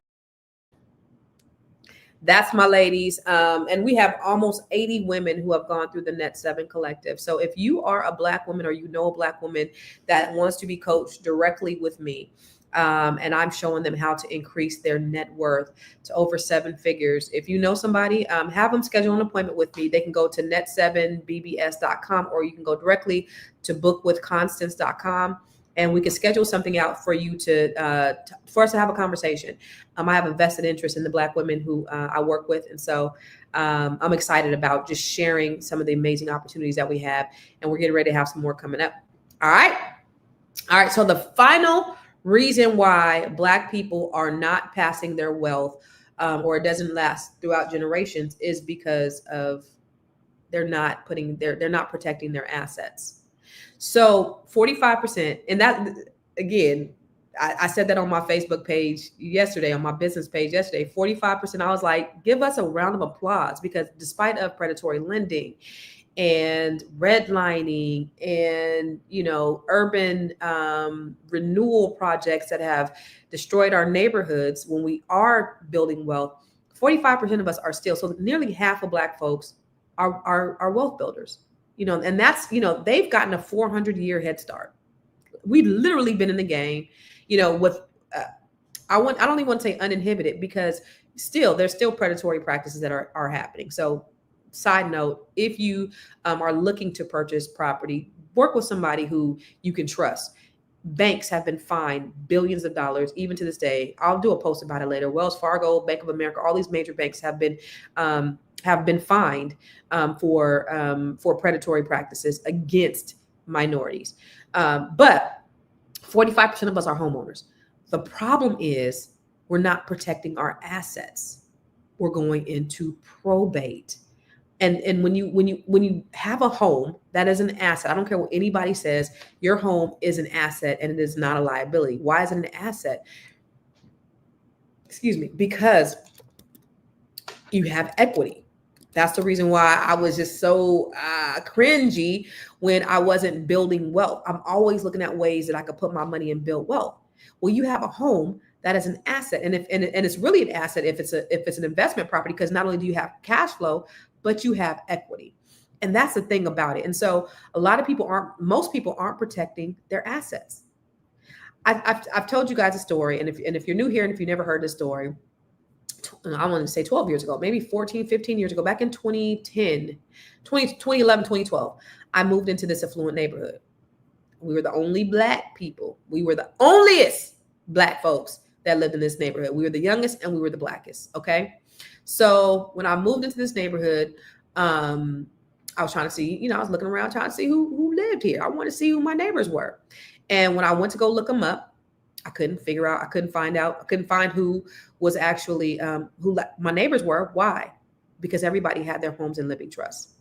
That's my ladies. And we have almost 80 women who have gone through the Net 7 Collective. So if you are a Black woman or you know a Black woman that wants to be coached directly with me, and I'm showing them how to increase their net worth to over 7 figures. If you know somebody, have them schedule an appointment with me. They can go to net7bbs.com, or you can go directly to bookwithconstance.com. And we can schedule something out for you for us to have a conversation. I have a vested interest in the Black women who I work with. And so I'm excited about just sharing some of the amazing opportunities that we have. And we're getting ready to have some more coming up. All right. So the final reason why Black people are not passing their wealth or it doesn't last throughout generations is because of they're not protecting their assets. So 45%, and that, again, I said that on my Facebook page yesterday, on my business page yesterday, 45%, I was like, give us a round of applause, because despite of predatory lending and redlining and, urban renewal projects that have destroyed our neighborhoods, when we are building wealth, 45% of us are still, so nearly half of Black folks are wealth builders. And that's, they've gotten a 400-year head start. We've literally been in the game, with, I don't even want to say uninhibited, because there's still predatory practices that are happening. So side note, if you are looking to purchase property, work with somebody who you can trust. Banks have been fined billions of dollars, even to this day. I'll do a post about it later. Wells Fargo, Bank of America, all these major banks have been fined for predatory practices against minorities. But 45% of us are homeowners. The problem is we're not protecting our assets. We're going into probate. And when you have a home that is an asset, I don't care what anybody says, your home is an asset and it is not a liability. Why is it an asset? Excuse me, because you have equity. That's the reason why I was just so cringy when I wasn't building wealth. I'm always looking at ways that I could put my money and build wealth. Well, you have a home that is an asset, and it's really an asset if it's an investment property, because not only do you have cash flow, but you have equity. And that's the thing about it. And so most people aren't protecting their assets. I've told you guys a story, and if you're new here and if you never heard this story, I want to say 12 years ago, maybe 14, 15 years ago, back in 2011, 2012, I moved into this affluent neighborhood. We were the only Black people. We were the onlyest Black folks that lived in this neighborhood. We were the youngest and we were the Blackest. Okay. So when I moved into this neighborhood, I was trying to see, I was looking around trying to see who lived here. I wanted to see who my neighbors were. And when I went to go look them up, I couldn't find who was actually, who my neighbors were. Why? Because everybody had their homes in living trusts.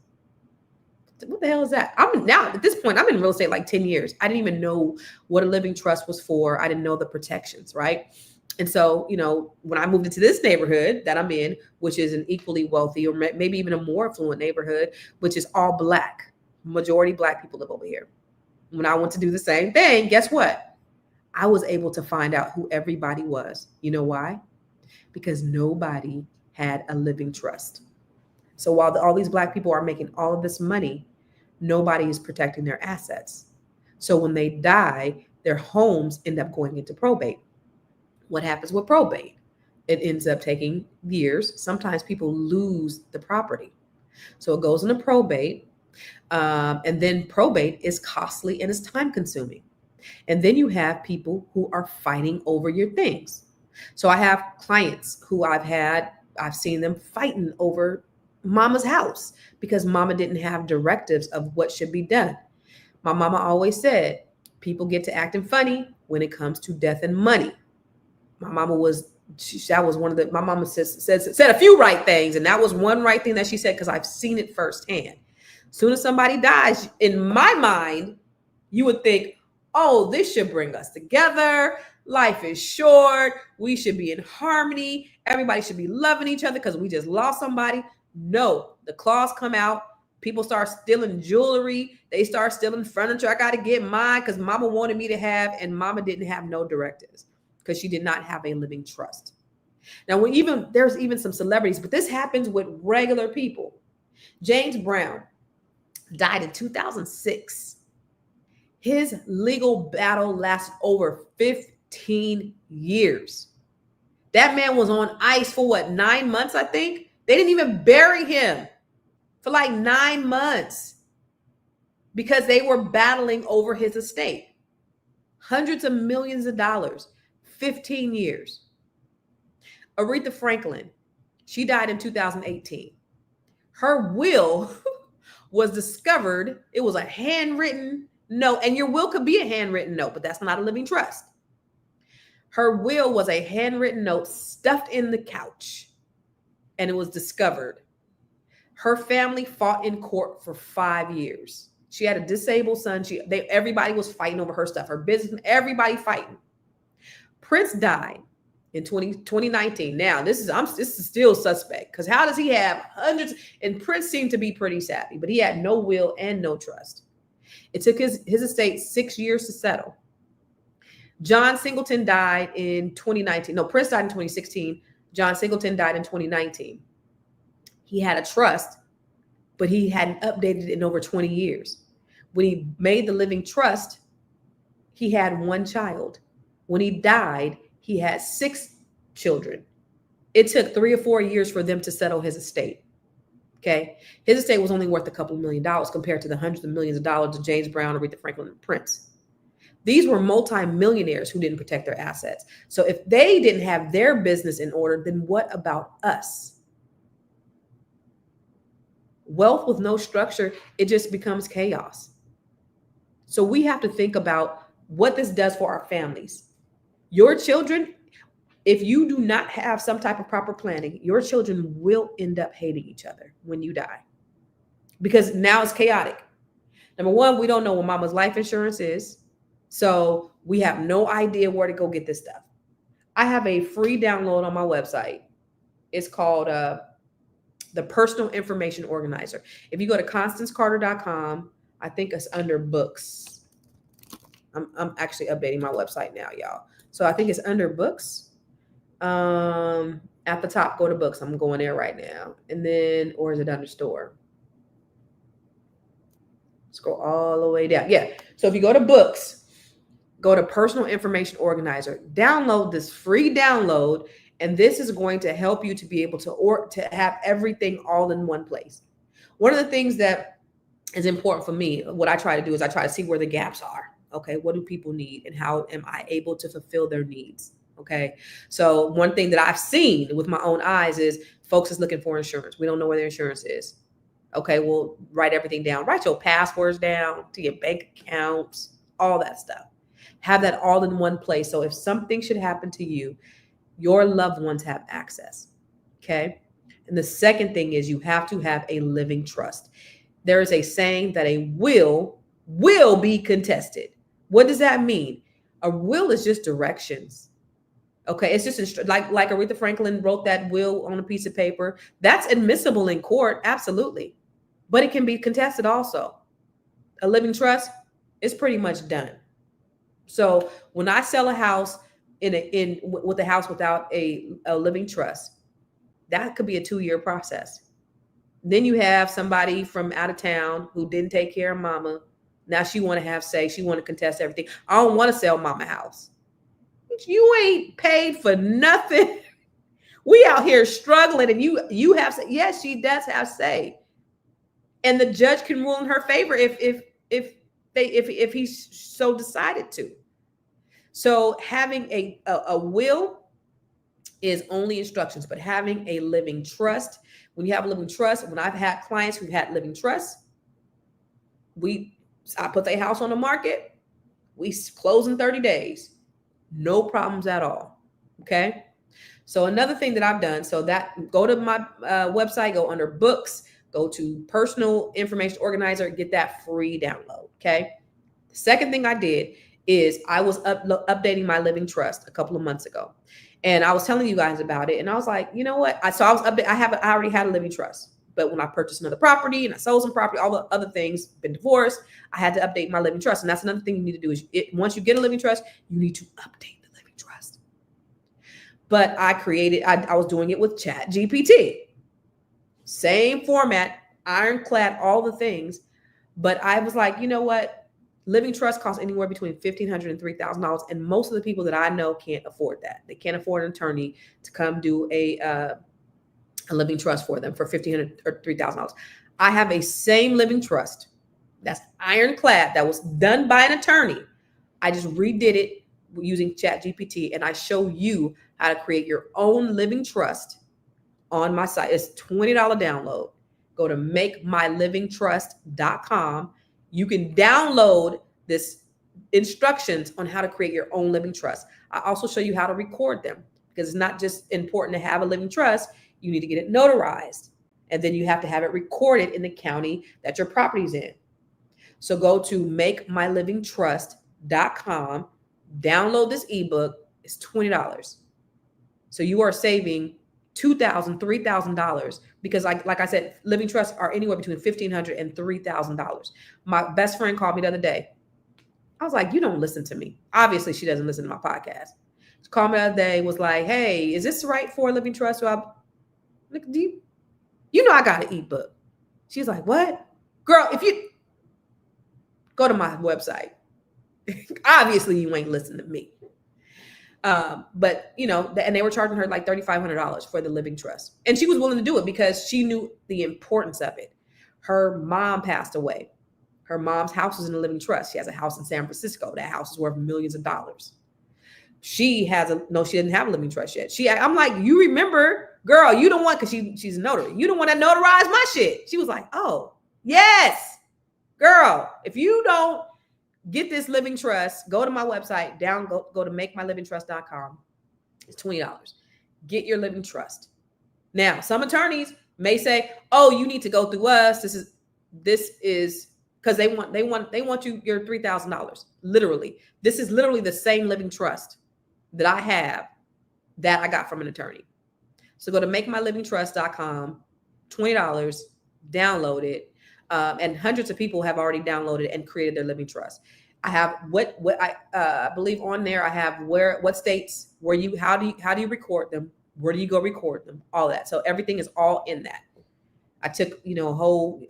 What the hell is that? At this point, I'm in real estate like 10 years. I didn't even know what a living trust was for. I didn't know the protections, right? And so, when I moved into this neighborhood that I'm in, which is an equally wealthy or maybe even a more affluent neighborhood, which is all Black, majority Black people live over here. When I went to do the same thing, guess what? I was able to find out who everybody was. You know why? Because nobody had a living trust. So while all these Black people are making all of this money, nobody is protecting their assets. So when they die, their homes end up going into probate. What happens with probate? It ends up taking years. Sometimes people lose the property. So it goes into probate. And then probate is costly and it's time consuming. And then you have people who are fighting over your things. So I have clients who I've seen them fighting over mama's house because mama didn't have directives of what should be done. My mama always said, people get to acting funny when it comes to death and money. My mama was, that was one of the, my mama said a few right things. And that was one right thing that she said, because I've seen it firsthand. As soon as somebody dies, in my mind, you would think, oh, this should bring us together. Life is short. We should be in harmony. Everybody should be loving each other because we just lost somebody. No, the claws come out. People start stealing jewelry. They start stealing furniture. I got to get mine because mama wanted me to have, and mama didn't have no directives because she did not have a living trust. Now, there's even some celebrities, but this happens with regular people. James Brown died in 2006. His legal battle lasted over 15 years. That man was on ice for what, 9 months, I think? They didn't even bury him for like 9 months because they were battling over his estate. Hundreds of millions of dollars, 15 years. Aretha Franklin, she died in 2018. Her will was discovered. It was a handwritten note, and your will could be a handwritten note, but that's not a living trust. Her will was a handwritten note stuffed in the couch, and it was discovered. Her family fought in court for 5 years. She had a disabled son. Everybody was fighting over her stuff, her business, everybody fighting. Prince died in 2019. Now, this is still suspect because how does he have hundreds? And Prince seemed to be pretty savvy, but he had no will and no trust. It took his estate 6 years to settle. John Singleton died in 2019. No, Prince died in 2016. John Singleton died in 2019. He had a trust, but he hadn't updated it in over 20 years. When he made the living trust, he had one child. When he died, he had 6 children. It took 3 or 4 years for them to settle his estate. Okay. His estate was only worth a couple $1 million compared to the hundreds of millions of dollars of James Brown, Aretha Franklin, and Prince. These were multimillionaires who didn't protect their assets. So if they didn't have their business in order, then what about us? Wealth with no structure, it just becomes chaos. So we have to think about what this does for our families. Your children, if you do not have some type of proper planning, your children will end up hating each other when you die. Because now it's chaotic. Number one, we don't know what mama's life insurance is. So we have no idea where to go get this stuff. I have a free download on my website. It's called the Personal Information Organizer. If you go to constancecarter.com, I think it's under books. I'm actually updating my website now, y'all. So I think it's under books. At the top, go to books. I'm going there right now. And then, or is it under store? Scroll all the way down. Yeah. So if you go to books, go to Personal Information Organizer, download this free download, and this is going to help you to be able to have everything all in one place. One of the things that is important for me, what I try to do is I try to see where the gaps are. Okay, what do people need and how am I able to fulfill their needs? Okay, so one thing that I've seen with my own eyes is folks is looking for insurance. We don't know where their insurance is. Okay, well, write everything down. Write your passwords down to your bank accounts, all that stuff. Have that all in one place. So if something should happen to you, your loved ones have access. Okay. And the second thing is you have to have a living trust. There is a saying that a will be contested. What does that mean? A will is just directions. Okay. It's just like Aretha Franklin wrote that will on a piece of paper. That's admissible in court. Absolutely. But it can be contested also. A living trust is pretty much done. So when I sell a house with a house without a living trust, that could be a 2-year process. Then you have somebody from out of town who didn't take care of mama. Now she want to have say, she want to contest everything. I don't want to sell mama house. You ain't paid for nothing. We out here struggling and you have say. Yes, she does have say. And the judge can rule in her favor if he so decided to. So having a will is only instructions, but having a living trust. When you have a living trust, when I've had clients who've had living trusts, I put their house on the market, we close in 30 days, no problems at all. Okay. So another thing that I've done, so that go to my website, go under books, go to personal information organizer, get that free download. Okay. The second thing I did is I was updating my living trust a couple of months ago, and I was telling you guys about it. And I was like, you know what? I already had a living trust, but when I purchased another property and I sold some property, all the other things, been divorced, I had to update my living trust. And that's another thing you need to do is once you get a living trust, you need to update the living trust. But I was doing it with Chat GPT. Same format, ironclad, all the things. But I was like, you know what? Living trust costs anywhere between $1,500 and $3,000. And most of the people that I know can't afford that. They can't afford an attorney to come do a living trust for them for $1,500 or $3,000. I have a same living trust that's ironclad that was done by an attorney. I just redid it using Chat GPT, and I show you how to create your own living trust on my site. It's $20 download. Go to makemylivingtrust.com. You can download this instructions on how to create your own living trust. I also show you how to record them, because it's not just important to have a living trust. You need to get it notarized, and then you have to have it recorded in the county that your property's in. So go to makemylivingtrust.com, download this ebook. It's $20. So you are saving $2,000, $3,000, because like I said, living trusts are anywhere between $1,500 and $3,000. My best friend called me the other day. I was like, you don't listen to me. Obviously, she doesn't listen to my podcast. She called me the other day, was like, hey, is this right for a living trust? So you know I got an ebook. She's like, what? Girl, if you go to my website, obviously you ain't listening to me. But you know, and they were charging her like $3,500 for the living trust. And she was willing to do it because she knew the importance of it. Her mom passed away. Her mom's house was in a living trust. She has a house in San Francisco. That house is worth millions of dollars. She didn't have a living trust yet. I'm like, you remember, girl, you don't want, because she's a notary. You don't want to notarize my shit. She was like, oh, yes, girl, if you don't get this living trust, go to my website, go to makemylivingtrust.com. It's $20. Get your living trust. Now, some attorneys may say, oh, you need to go through us. This is because they want your $3,000. Literally. This is literally the same living trust that I have that I got from an attorney. So go to makemylivingtrust.com, $20, download it. And hundreds of people have already downloaded and created their living trust. I have what I believe on there. I have what states, how do you record them? Where do you go record them? All that. So everything is all in that. I took,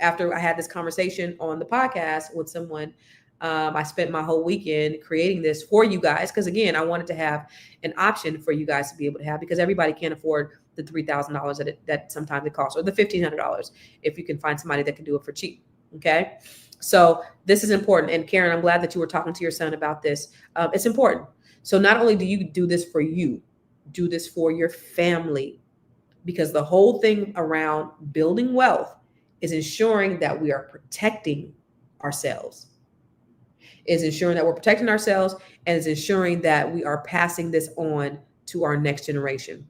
after I had this conversation on the podcast with someone, I spent my whole weekend creating this for you guys. Because again, I wanted to have an option for you guys to be able to have, because everybody can't afford the $3,000 that sometimes it costs, or the $1,500 if you can find somebody that can do it for cheap. Okay. So this is important. And Karen, I'm glad that you were talking to your son about this. It's important. So not only do you do this for you, do this for your family, because the whole thing around building wealth is ensuring that we are protecting ourselves, and is ensuring that we are passing this on to our next generation.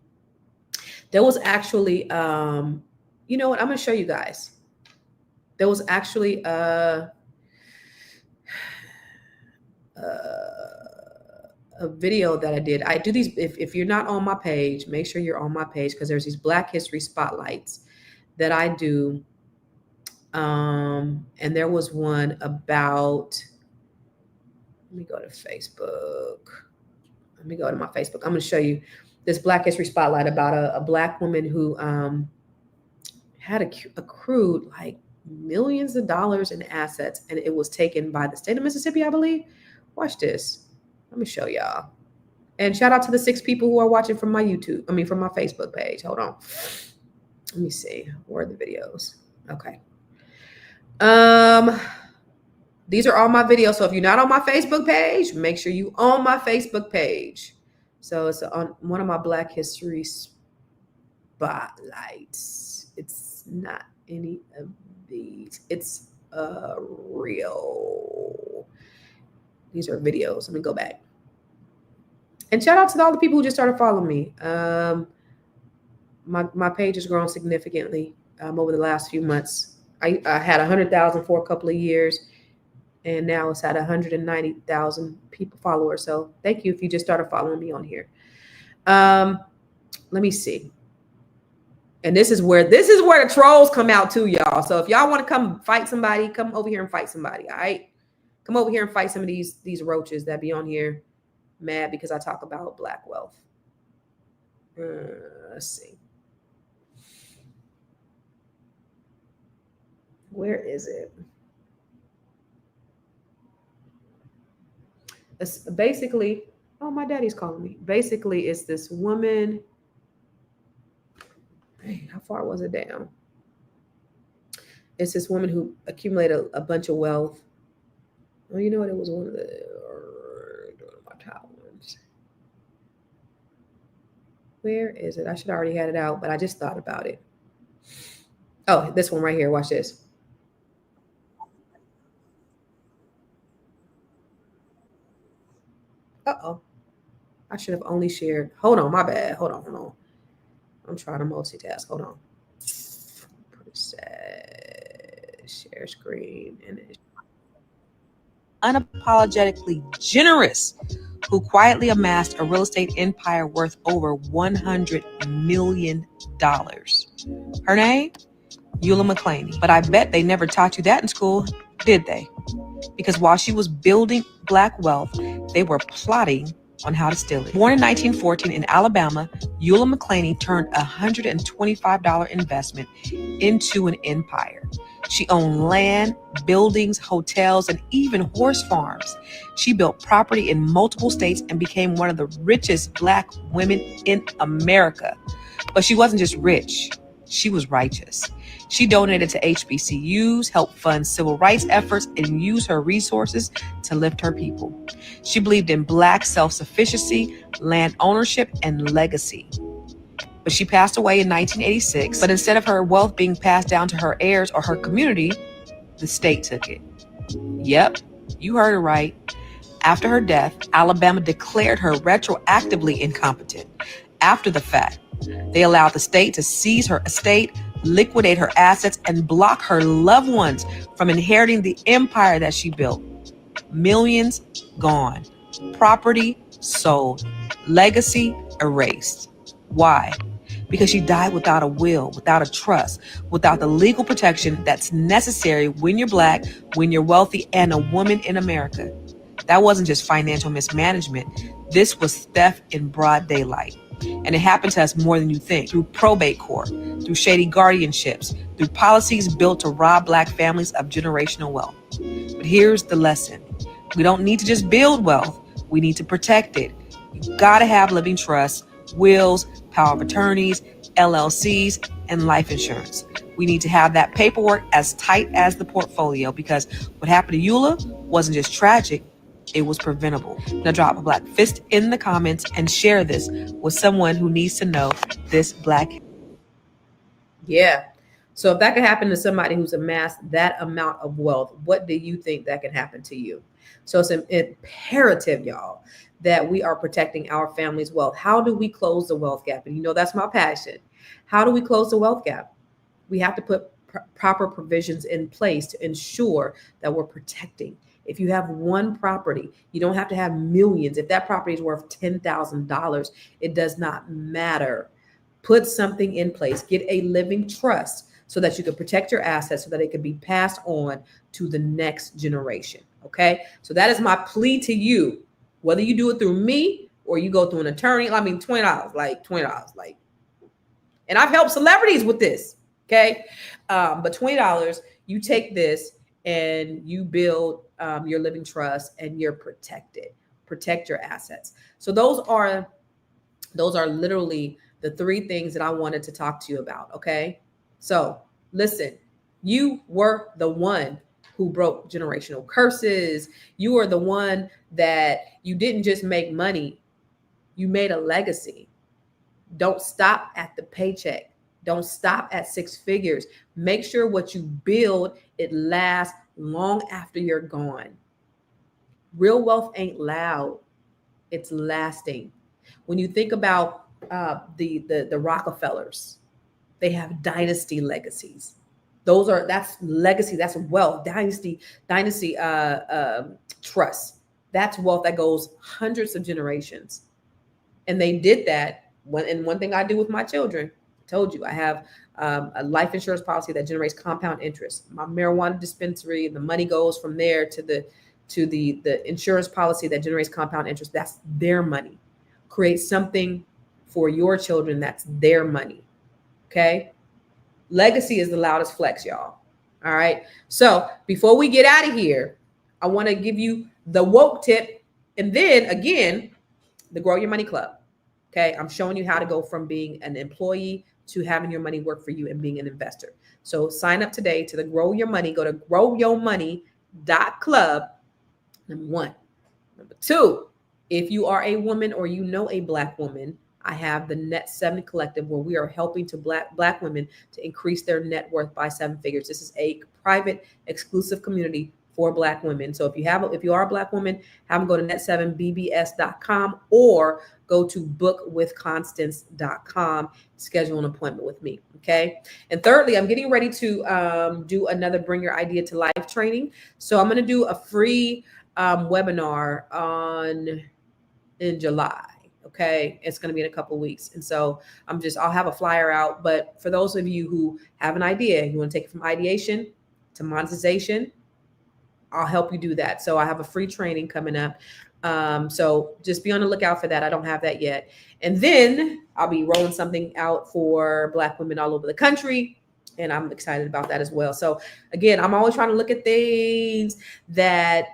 There was actually, you know what? I'm going to show you guys. There was actually a video that I did. I do these. If you're not on my page, make sure you're on my page, because there's these Black History spotlights that I do. And there was one about, let me go to Facebook. Let me go to my Facebook. I'm going to show you this Black History spotlight about a Black woman who had accrued like millions of dollars in assets, and it was taken by the state of Mississippi, I believe. Watch this. Let me show y'all. And shout out to the 6 people who are watching from my from my Facebook page. Hold on. Let me see. Where are the videos? Okay. These are all my videos. So if you're not on my Facebook page, make sure you on my Facebook page. So it's on one of my Black History spotlights. It's not any of these. It's real. These are videos. Let me go back. And shout out to all the people who just started following me. My page has grown significantly over the last few months. I had 100,000 for a couple of years, and now it's at 190,000 people followers. So thank you if you just started following me on here. Let me see. And this is where the trolls come out too, y'all. So if y'all want to come fight somebody, come over here and fight somebody. All right, come over here and fight some of these roaches that be on here mad because I talk about Black wealth. Let's see. Where is it? It's basically, oh, my daddy's calling me. Basically, it's this woman. Hey, how far was it down? It's this woman who accumulated a bunch of wealth. Oh, you know what? It was one of my top ones. Where is it? I should have already had it out, but I just thought about it. Oh, this one right here. Watch this. Uh-oh. I should have only shared. Hold on, my bad. Hold on. I'm trying to multitask. Hold on. Share screen. And unapologetically generous, who quietly amassed a real estate empire worth over $100 million. Her name? Eula McClaney. But I bet they never taught you that in school, did they? Because while she was building Black wealth, they were plotting on how to steal it. Born in 1914 in Alabama, Eula McClaney turned a $125 investment into an empire. She owned land, buildings, hotels, and even horse farms. She built property in multiple states and became one of the richest Black women in America. But she wasn't just rich, she was righteous. She donated to HBCUs, helped fund civil rights efforts, and used her resources to lift her people. She believed in Black self-sufficiency, land ownership, and legacy. But she passed away in 1986. But instead of her wealth being passed down to her heirs or her community, the state took it. Yep, you heard it right. After her death, Alabama declared her retroactively incompetent. After the fact, they allowed the state to seize her estate, liquidate her assets, and block her loved ones from inheriting the empire that she built. Millions gone. Property sold. Legacy erased. Why? Because she died without a will, without a trust, without the legal protection that's necessary when you're Black, when you're wealthy, and a woman in America. That wasn't just financial mismanagement. This was theft in broad daylight. And it happened to us more than you think, through probate court, through shady guardianships, through policies built to rob Black families of generational wealth. But here's the lesson. We don't need to just build wealth. We need to protect it. You gotta have living trusts, wills, power of attorneys, LLCs, and life insurance. We need to have that paperwork as tight as the portfolio, because what happened to Eula wasn't just tragic, it was preventable. Now drop a Black fist in the comments and share this with someone who needs to know this Black. Yeah. So if that could happen to somebody who's amassed that amount of wealth, what do you think that can happen to you? So it's imperative, y'all, that we are protecting our family's wealth. How do we close the wealth gap? And you know, that's my passion. How do we close the wealth gap? We have to put proper provisions in place to ensure that we're protecting. If you have one property, you don't have to have millions. If that property is worth $10,000, it does not matter. Put something in place. Get a living trust so that you can protect your assets so that it can be passed on to the next generation. Okay? So that is my plea to you. Whether you do it through me or you go through an attorney, I mean, $20, like $20, like, and I've helped celebrities with this. Okay? But $20, you take this and you build your living trust and you're protected. Protect your assets. So those are literally the three things that I wanted to talk to you about. Okay. So listen, you were the one who broke generational curses. You are the one that you didn't just make money. You made a legacy. Don't stop at the paycheck. Don't stop at 6 figures. Make sure what you build, it lasts long after you're gone. Real wealth ain't loud. It's lasting. When you think about the Rockefellers, they have dynasty legacies. That's legacy. That's wealth. Dynasty trust. That's wealth that goes hundreds of generations. And they did that. One thing I do with my children, I told you, I have a life insurance policy that generates compound interest. My marijuana dispensary, the money goes from there to the insurance policy that generates compound interest. That's their money. Create something for your children that's their money. Okay. Legacy is the loudest flex, y'all. All right. So before we get out of here, I want to give you the woke tip. And then again, the Grow Your Money Club. Okay. I'm showing you how to go from being an employee to having your money work for you and being an investor. So sign up today to the Grow Your Money. Go to growyourmoney.club. Number 1. Number 2, if you are a woman or you know a Black woman, I have the Net 7 Collective, where we are helping to black women to increase their net worth by 7 figures. This is a private, exclusive community for Black women. So if you are a Black woman, have them go to net7bbs.com or go to bookwithconstance.com, schedule an appointment with me. Okay. And thirdly, I'm getting ready to do another Bring Your Idea to Life training. So I'm going to do a free webinar in July. Okay. It's going to be in a couple of weeks. And so I'll have a flyer out, but for those of you who have an idea, you want to take it from ideation to monetization, I'll help you do that. So I have a free training coming up. So just be on the lookout for that. I don't have that yet. And then I'll be rolling something out for Black women all over the country. And I'm excited about that as well. So again, I'm always trying to look at things that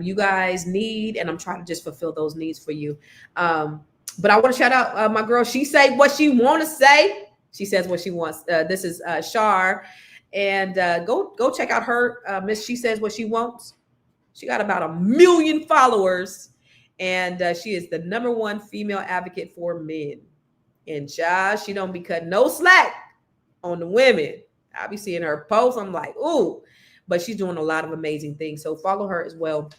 you guys need, and I'm trying to just fulfill those needs for you. But I want to shout out my girl. She say what she want to say. She says what she wants. This is Shar, and go check out her. Miss She Says What She Wants. She got about 1 million followers, and she is the #1 female advocate for men. And child, she don't be cutting no slack on the women. I'll be seeing her posts. I'm like, ooh, but she's doing a lot of amazing things. So follow her as well.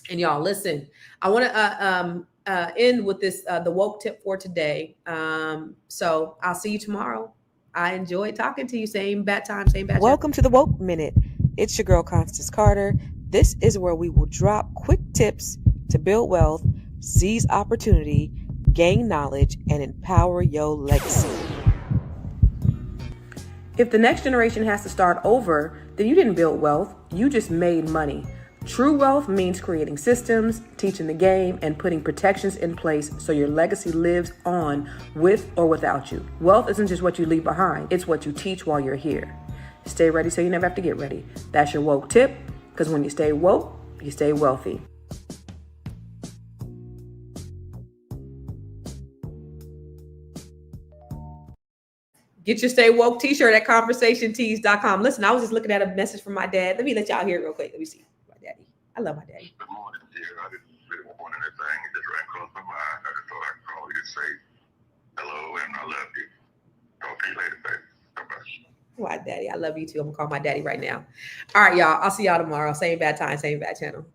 And y'all, listen, I want to end with this, the woke tip for today. So I'll see you tomorrow. I enjoyed talking to you. Same bat time, same bat. Welcome to the Woke Minute. It's your girl, Constance Carter. This is where we will drop quick tips to build wealth, seize opportunity, gain knowledge, and empower your legacy. If the next generation has to start over, then you didn't build wealth, you just made money. True wealth means creating systems, teaching the game, and putting protections in place so your legacy lives on with or without you. Wealth isn't just what you leave behind, it's what you teach while you're here. Stay ready so you never have to get ready. That's your woke tip, because when you stay woke, you stay wealthy. Get your Stay Woke t-shirt at conversationtees.com. Listen, I was just looking at a message from my dad. Let me let y'all hear it real quick. Let me see. My daddy. I love my daddy. Good morning, dear. I didn't really want anything. It just ran across my mind. I just thought I'd call you to say hello and I love you. Talk to you later, baby. Bye-bye. Why, daddy? I love you too. I'm going to call my daddy right now. All right, y'all. I'll see y'all tomorrow. Same bad time, same bad channel.